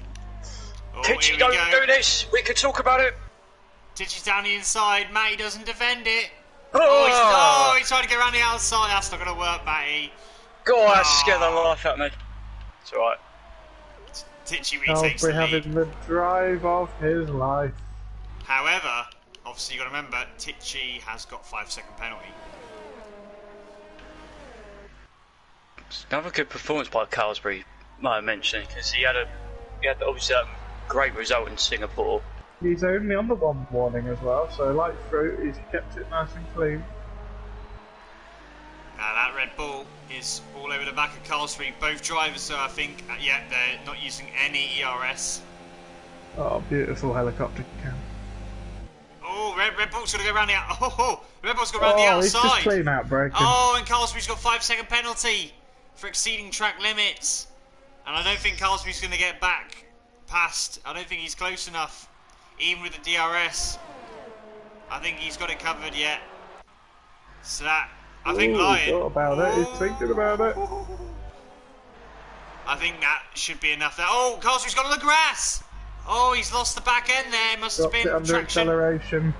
Titchy, don't do this! We could talk about it! Titchy's down the inside, Matty doesn't defend it. He's trying to get around the outside. That's not going to work, Matty. God, that scared the life out of me. It's alright. Titchy retakes the lead. having the drive of his life. However, obviously you've got to remember, Titchy has got 5-second penalty. It's another good performance by Carlsbury, might I mention, because he had obviously a great result in Singapore. He's only on the 1 warning as well, so like Fruit, he's kept it nice and clean. Now that Red Bull is all over the back of Carlsbury. Both drivers, so I think, they're not using any ERS. Oh, beautiful helicopter cam. Oh, Red Bull's going to go around the Red Bull's going around the outside. He's just clean out braking. Oh, and Carlsbury's got 5-second penalty for exceeding track limits. And I don't think Carlsbury's going to get back past. I don't think he's close enough. Even with the DRS, I think he's got it covered yet. So that, I think Lion. He's thought about it. He's thinking about it. I think that should be enough. There. Oh, Carlsbury's got on the grass. Oh, he's lost the back end there. Must have been under traction. Acceleration.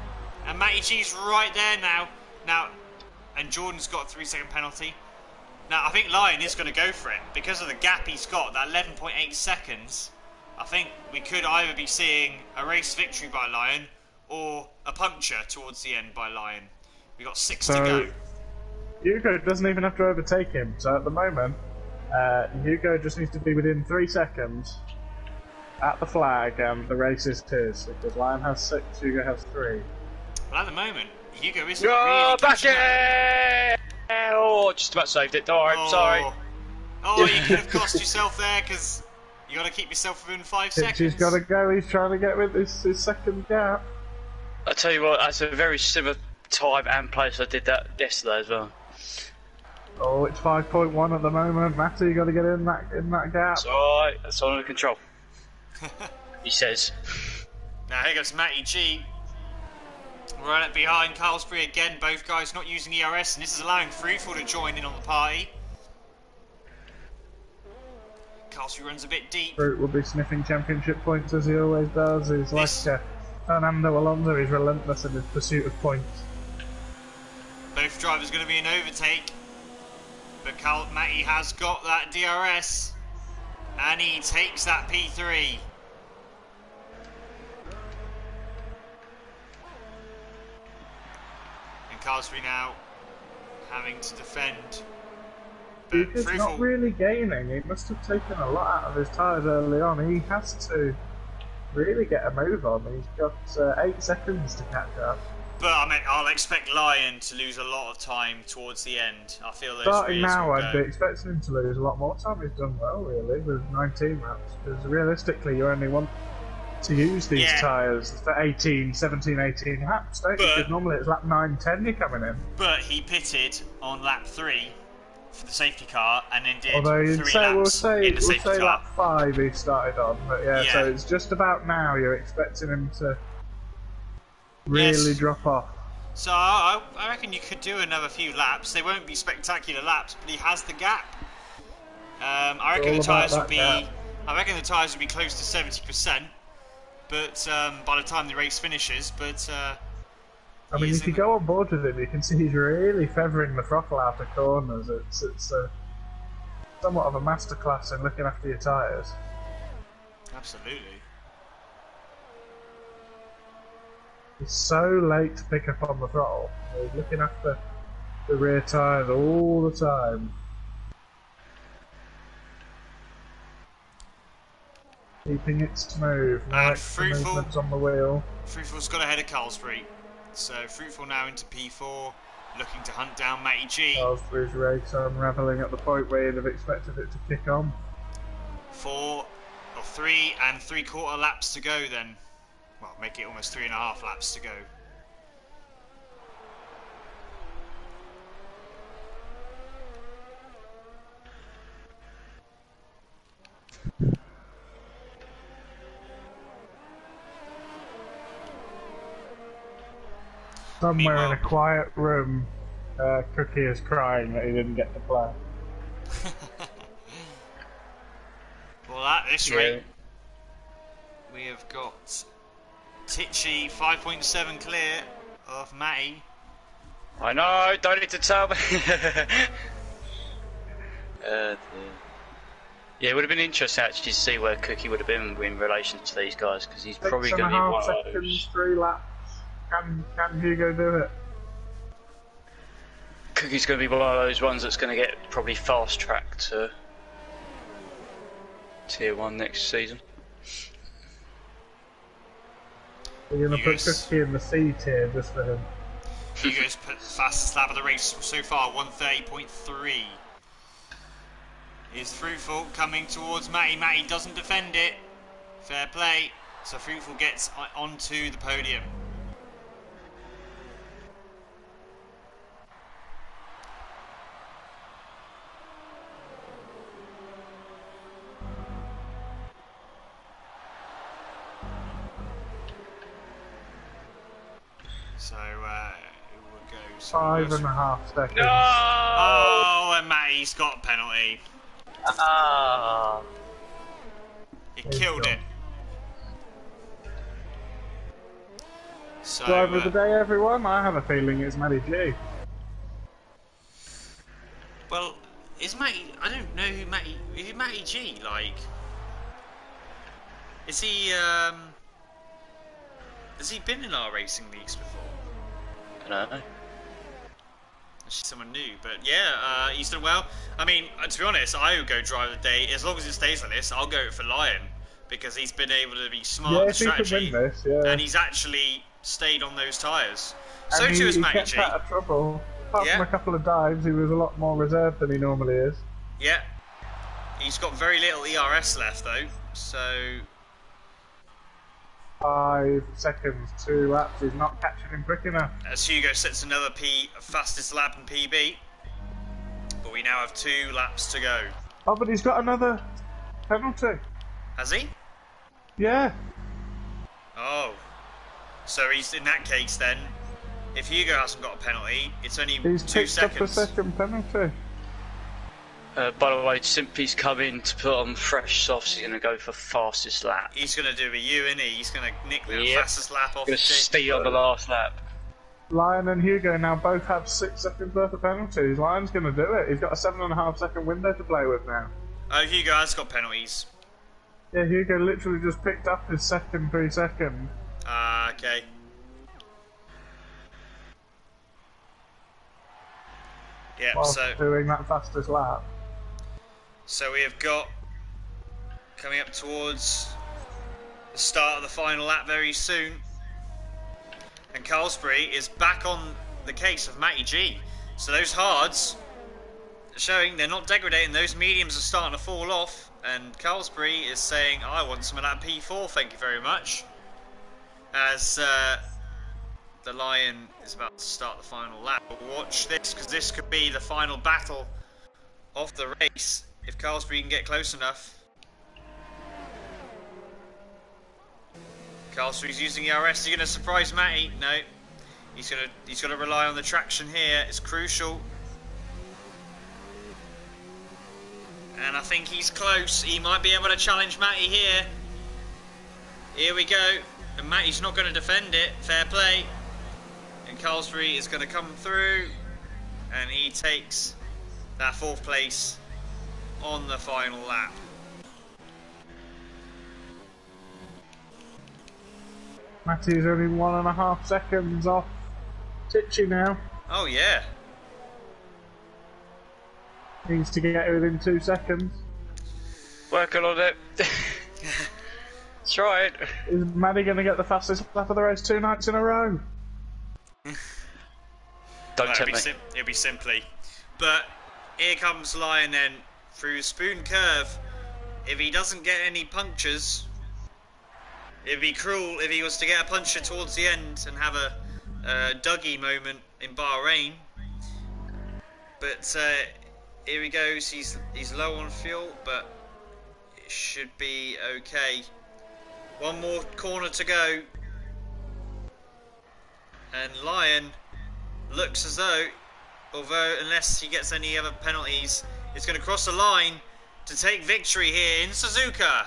And Matty G's right there now. And Jordan's got a 3-second penalty. Now, I think Lion is going to go for it because of the gap he's got. That 11.8 seconds. I think we could either be seeing a race victory by Lion or a puncture towards the end by Lion. We've got 6 to go. Hugo doesn't even have to overtake him. So at the moment, Hugo just needs to be within 3 seconds at the flag, and the race is his. Because Lion has 6, Hugo has 3. Well, at the moment, Hugo isn't really back in! Oh, just about saved it. Don't worry, sorry. Oh, you could have cost yourself there because you got to keep yourself within 5 seconds. He's got to go. He's trying to get with his 2nd gap. I tell you what, that's a very similar time and place. I did that yesterday as well. Oh, it's 5.1 at the moment. Matty, you got to get in that gap. It's alright. That's under control. He says. Now here goes Matty G. Right up behind Carlsbury again, both guys not using ERS, and this is allowing Fruitful to join in on the party. Carlsbury runs a bit deep. Fruit will be sniffing championship points as he always does. He's like Fernando Alonso, he's relentless in his pursuit of points. Both drivers going to be an overtake, but Matty has got that DRS, and he takes that P3. Carlsbury now having to defend. He's not really gaining. He must have taken a lot out of his tyres early on. He has to really get a move on. He's got 8 seconds to catch up. But I mean, I'll expect Lyon to lose a lot of time towards the end. I feel those starting rears now, will I'd go. be expecting him to lose a lot more time. He's done well, really, with 19 laps. Because realistically, you only want to use these tyres for 17, 18 laps, don't you? Because normally it's lap 9, 10 you're coming in. But he pitted on lap 3 for the safety car and then did Although 3 laps in the safety car. lap 5 he started on, but so it's just about now you're expecting him to really drop off. So I reckon you could do another few laps. They won't be spectacular laps, but he has the gap. I reckon the tyres will be. I reckon the tyres will be close to 70%. But by the time the race finishes, I mean, if you go on board with him, you can see he's really feathering the throttle out of corners. It's somewhat of a masterclass in looking after your tyres. Absolutely. He's so late to pick up on the throttle. He's looking after the rear tyres all the time. Keeping it smooth. And Fruitful on the wheel. Fruitful's got ahead of Carlsbury. So Fruitful now into P4, looking to hunt down Matty G. Carlsbury's race unravelling at the point where you'd have expected it to kick on. 3 3/4 laps to go then. Well, make it almost 3.5 laps to go. Somewhere in a quiet room, Cookie is crying that he didn't get to play. Well, at this rate, we have got Tichy 5.7 clear of Matty. I know, don't need to tell me. Yeah, it would have been interesting actually to see where Cookie would have been in relation to these guys, because he's probably going to be one of those. 3 laps. Can Hugo do it? Cookie's going to be one of those ones that's going to get probably fast tracked to Tier 1 next season. We're going to put Cookie in the C tier just for him. Hugo's put fastest lap of the race so far, 1:30.3. Is Fruitful coming towards Matty. Matty doesn't defend it. Fair play. So Fruitful gets onto the podium. So it will go 5.5 seconds. No! Oh, and Matty's got a penalty. Ah! He killed it. So, Driver of the day, everyone. I have a feeling it's Matty G. Well, is Matty? I don't know who Matty. Is Matty G? Like, is he? Has he been in our racing leagues before? I don't know. Actually, someone new, but yeah, he's done well. I mean, to be honest, I would go drive the day. As long as it stays like this, I'll go for Lyon because he's been able to be smart with strategy, he can win this, and he's actually stayed on those tyres. So and too is he Matty kept G. out of trouble. Apart from a couple of dives, he was a lot more reserved than he normally is. Yeah, he's got very little ERS left though, so 5 seconds, 2 laps. He's not catching him quick enough. as Hugo sets another fastest lap in PB, but we now have 2 laps to go. Oh, but he's got another penalty. Has he? Yeah. Oh. So he's in that case then. If Hugo hasn't got a penalty, it's only He's 2 picked up a seconds. second penalty. By the way, Simpy's come in to put on fresh softs. He's going to go for fastest lap. He's going to do a U, isn't he? He's going to nick the Yep. fastest lap off. Going to speed on the last lap. Lion and Hugo now both have 6 seconds worth of penalties. Lion's going to do it. He's got a 7.5 second window to play with now. Oh, Hugo has got penalties. Yeah, Hugo literally just picked up his second 3 second. Okay. Yep, While so doing that fastest lap. we have got coming up towards the start of the final lap very soon. And Carlsbury is back on the case of Matty G. So those hards are showing they're not degrading, those mediums are starting to fall off. And Carlsbury is saying, I want some of that P4, thank you very much. As the Lion is about to start the final lap. But watch this, because this could be the final battle of the race if Carlsbury can get close enough. Carlsbury's using the RS. Is he going to surprise Matty? No. He's got to rely on the traction here. It's crucial. And I think he's close. He might be able to challenge Matty here. Here we go. And Matty's not going to defend it. Fair play. And Carlsbury is going to come through. And he takes that 4th place on the final lap. Matty's only 1.5 seconds off Tichy now. Oh yeah. Needs to get it within 2 seconds. Working on it. That's right. Is Matty going to get the fastest lap of the race 2 nights in a row? Don't tempt me. It'll be simply. But here comes Lion then through Spoon Curve. If he doesn't get any punctures, it'd be cruel if he was to get a puncture towards the end and have a Dougie moment in Bahrain. But here he goes. He's low on fuel, but it should be okay. One more corner to go, and Lion looks as though, although unless he gets any other penalties, is going to cross the line to take victory here in Suzuka.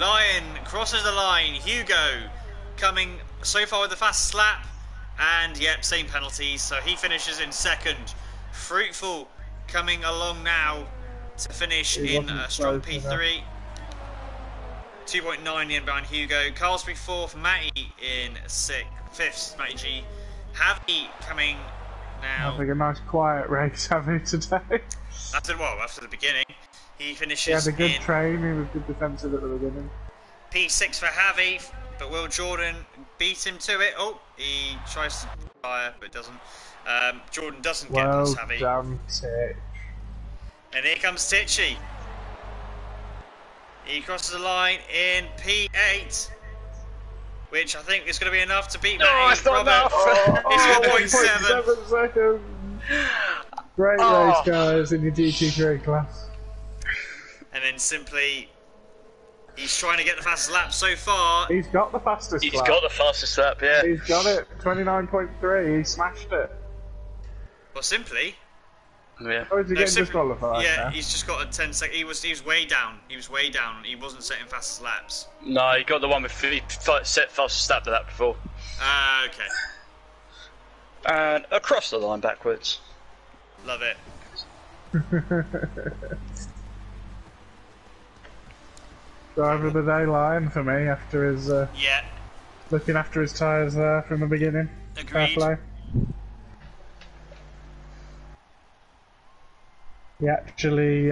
Lion crosses the line. Hugo coming so far with the fastest lap, and yep, same penalties, so he finishes in 2nd. Fruitful coming along now to finish in a strong P3. 2.9 in behind Hugo. Carlsbury 4th, Matty in 5th, Matty G. Javi coming now. Having a nice quiet race, Javi, today. After the beginning, he finishes He had a good in train, he was good defensive at the beginning. P6 for Javi, but Will Jordan beat him to it. Oh, he tries to fire, but doesn't. Jordan doesn't get past Javi. Well done, Titch. And here comes Tichy. He crosses the line in P8, which I think is going to be enough to beat Matty. It's not enough. It's 1.7. 1.7 seconds. Great race, guys, in your GT3 class. And then simply, he's trying to get the fastest lap so far. He's got the fastest He's lap. got the fastest lap, yeah. He's got it. 29.3. He smashed it. Well, simply. Yeah. Or is he getting simply- disqualified Yeah, now? he's just got a 10 second. He was way down. He was way down. He wasn't setting fastest laps. No, he got the one with he set fastest lap to that before. Okay. And across the line backwards. Love it. Driver of the day Lion for me after his Yeah, looking after his tyres there from the beginning. Fair agreed. play. He actually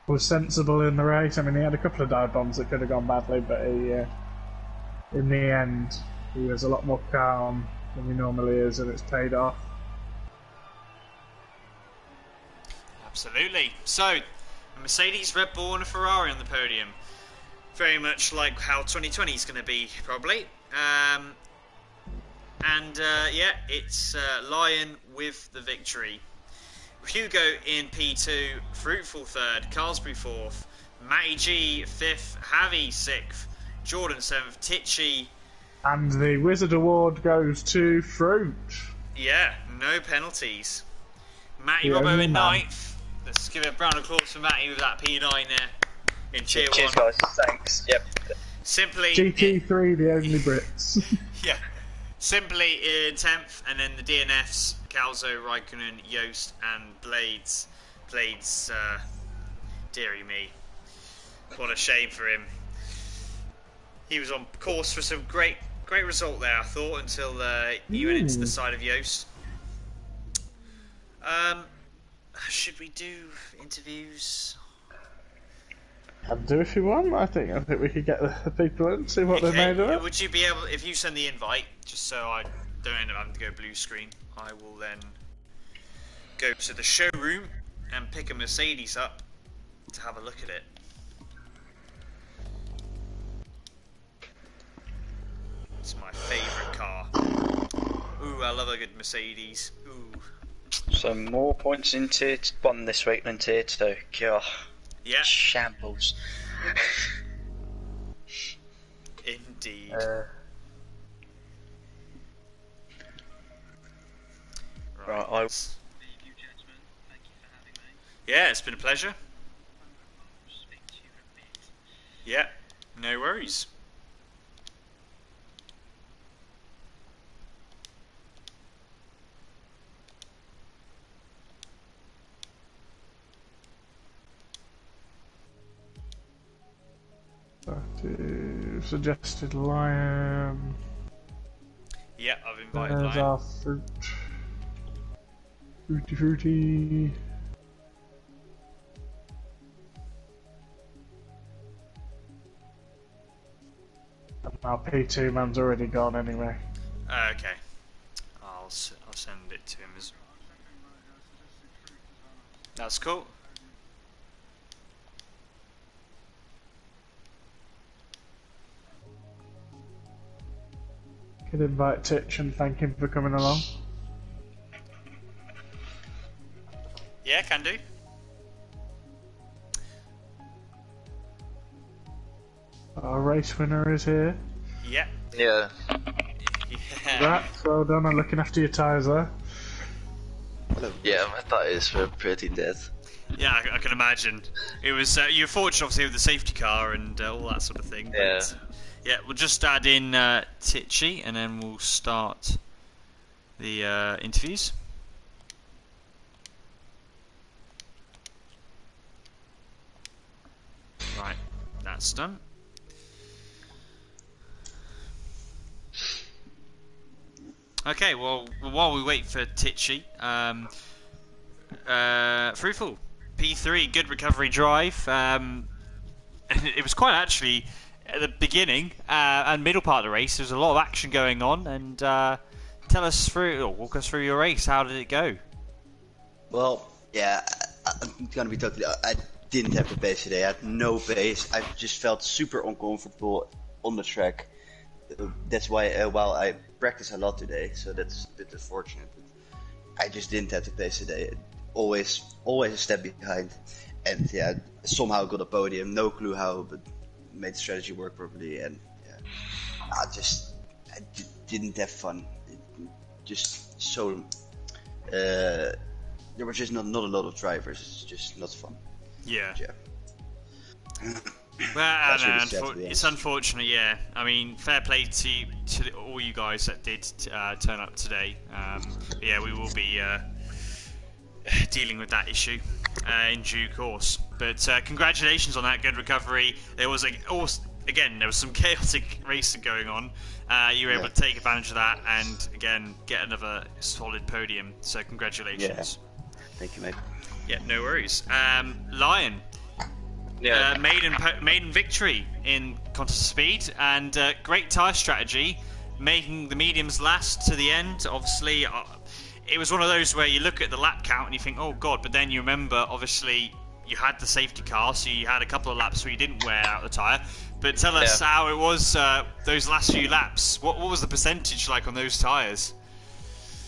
was sensible in the race. I mean, he had a couple of dive bombs that could have gone badly, but he, in the end, he was a lot more calm than he normally is, and it's paid off. Absolutely. So, a Mercedes, Red Bull, and a Ferrari on the podium. Very much like how 2020 is going to be, probably. Yeah, it's Lion with the victory. Hugo in P2, Fruitful 3rd, Carlsbury 4th, Matty G 5th, Javi 6th, Jordan 7th, Tichy And the Wizard Award goes to Fruit. Yeah, no penalties. Matty The Robbo only in man. 9th. Let's give a round of applause for Matty with that P9 there in Tier 1. Cheers, guys. Thanks. Yep. Simply, GT3, the only Brits. yeah. Simply in 10th, and then the DNFs, Calzo, Raikkonen, Yost, and Blades. Blades, dearie me. What a shame for him. He was on course for some great result there, I thought, until he went into the side of Yost. Should we do interviews? I'll do if you want. I think we could get the people in, see what they made of it. Would you be able, if you send the invite, just so I don't end up having to go blue screen, I will then go to the showroom and pick a Mercedes up to have a look at it. It's my favourite car. Ooh, I love a good Mercedes. Ooh. So more points in Tier 1 this week than Tier 2. God. Yeah. Shambles. Indeed. Right. Yeah, it's been a pleasure. Yeah, no worries. Suggested Lion. Yeah, I've invited There's Lion. our Fruit. Fruity. And our P2 man's already gone anyway. Okay. I'll send it to him as. That's cool. Could invite Titch and thank him for coming along. Yeah, can do. Our race winner is here. Yeah. Yeah. Yeah. Congrats, well done on looking after your tyres there. Yeah, my tires were pretty dead. Yeah, I can imagine. It was you were fortunate, obviously, with the safety car and all that sort of thing. Yeah. But, yeah, we'll just add in Titchy, and then we'll start the interviews. Right, that's done. Okay, well, while we wait for Titchy, Fruitful, P3, good recovery drive. It was quite actually at the beginning and middle part of the race. There was a lot of action going on, and tell us through, or walk us through your race. How did it go? Well, yeah, I'm gonna be totally. I didn't have the pace today. I had no pace. I just felt super uncomfortable on the track. That's why while I practiced a lot today, so that's a bit unfortunate. But I just didn't have the pace today. Always a step behind, and yeah, somehow got a podium. No clue how, but made the strategy work properly. And yeah, I didn't have fun. Just so there were just not a lot of drivers. It's just not fun. Yeah. Yeah. Well, That's really no, sad, to be it's honest. unfortunate, yeah. I mean, fair play to all you guys that did turn up today. Yeah, we will be dealing with that issue in due course. But congratulations on that good recovery. There was there was some chaotic racing going on. You were able to take advantage of that and again get another solid podium. So congratulations. Thank you, mate. Yeah, no worries. Lion. Yeah. Maiden victory in contest speed and great tyre strategy, making the mediums last to the end. Obviously, it was one of those where you look at the lap count and you think, oh god, but then you remember, obviously, you had the safety car, so you had a couple of laps where you didn't wear out the tyre. But tell us how it was those last few laps. What was the percentage like on those tyres?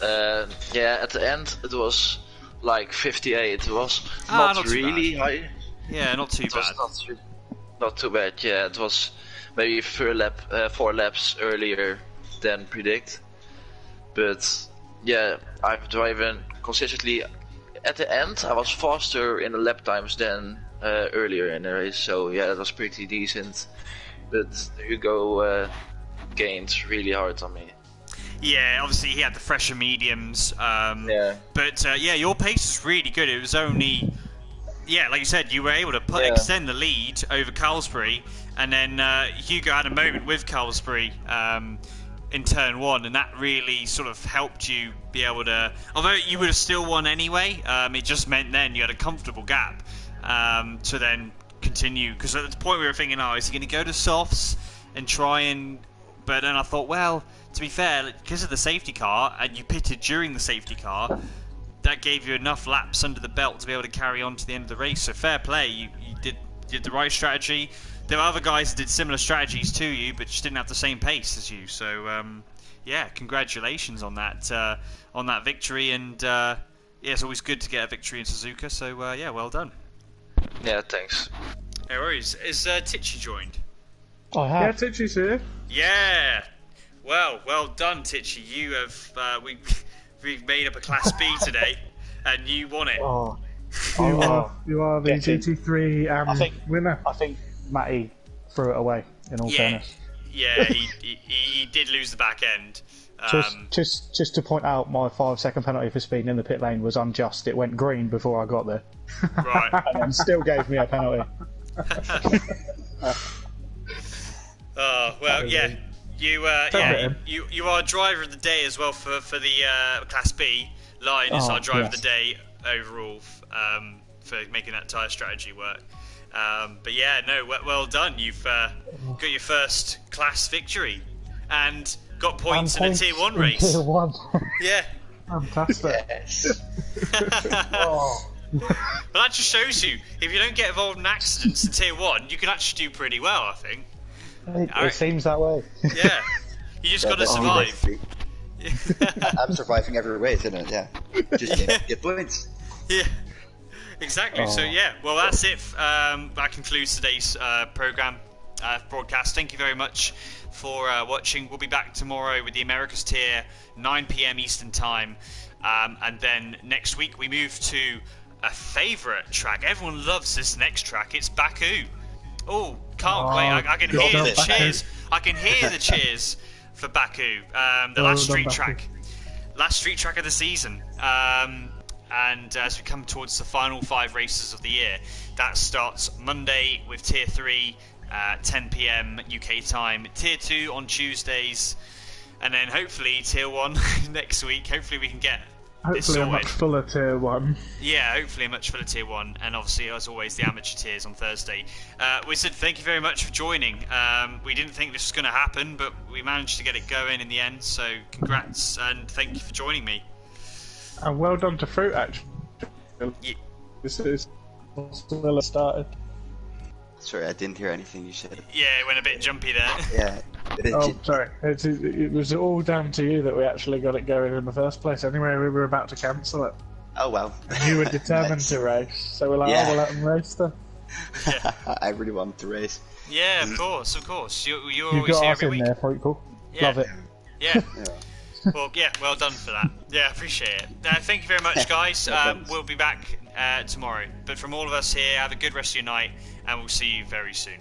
Yeah, at the end it was like 58. It was not not too really bad. high. Yeah, not too It bad. was not too bad. Yeah, it was maybe 4 laps earlier than predict. But yeah, I've driven consistently. At the end, I was faster in the lap times than earlier in the race, so yeah, that was pretty decent. But Hugo gained really hard on me. Yeah, obviously he had the fresher mediums. Yeah. But yeah, your pace was really good. It was only, yeah, like you said, you were able to extend the lead over Carlsbury, and then Hugo had a moment with Carlsbury in turn 1, and that really sort of helped you be able to, although you would have still won anyway, it just meant then you had a comfortable gap to then continue, because at the point we were thinking, oh, is he going to go to softs and try and, but then I thought, well, to be fair, because of the safety car, and you pitted during the safety car, that gave you enough laps under the belt to be able to carry on to the end of the race, so fair play, you did the right strategy. There were other guys that did similar strategies to you, but just didn't have the same pace as you. So, yeah, congratulations on that victory. And yeah, it's always good to get a victory in Suzuka. So, yeah, well done. Yeah, thanks. No worries. Is Tichy joined? I have. Yeah, Tichy's here. Yeah. Well done, Tichy. You have we've made up a Class B today, and you won it. Oh, you are the GT3 winner. I think Matty threw it away, in all fairness. Yeah, he did lose the back end. Just to point out, my 5-second penalty for speeding in the pit lane was unjust. It went green before I got there. Right. And then still gave me a penalty. Oh, well, yeah. You are driver of the day as well for the Class B. Lion is our driver of the day overall for making that tyre strategy work. But yeah, no, well done. You've got your first class victory and got points in a Tier 1 race. Tier 1. Yeah. Fantastic. Yes. But that just shows you, if you don't get involved in accidents in Tier 1, you can actually do pretty well, I think. It seems that way. Yeah. You just got to survive. I'm surviving every race, isn't it? Yeah. Just get points. Yeah. Exactly. So yeah, well that's it. That concludes today's broadcast. Thank you very much for watching. We'll be back tomorrow with the Americas tier, 9 PM Eastern time, and then next week we move to a favourite track. Everyone loves this next track. It's Baku. Oh, can't wait! I can hear the cheers. I can hear the cheers for Baku. The last street track of the season. And as we come towards the final 5 races of the year, that starts Monday with Tier 3, 10 PM UK time, Tier 2 on Tuesdays, and then hopefully Tier 1 next week. Hopefully we can get this sorted. Hopefully a much fuller Tier 1. Yeah, hopefully a much fuller Tier 1, and obviously, as always, the amateur tiers on Thursday. Wizard, thank you very much for joining. We didn't think this was going to happen, but we managed to get it going in the end, so congrats, and thank you for joining me. And well done to Fruit, actually. Yeah. This is still started. Sorry, I didn't hear anything you said. Yeah, it went a bit jumpy there. Yeah. Oh, sorry. It was all down to you that we actually got it going in the first place. Anyway, we were about to cancel it. Oh, well. And you were determined to race, so we're like, oh, we'll let them race then. Yeah. I really wanted to race. Yeah, of course. You're You always got here us every in week. there, Fruitful. Yeah. Love it. Yeah. Yeah. Well, yeah, well done for that. Yeah, appreciate it. Thank you very much, guys. We'll be back tomorrow. But from all of us here, have a good rest of your night, and we'll see you very soon.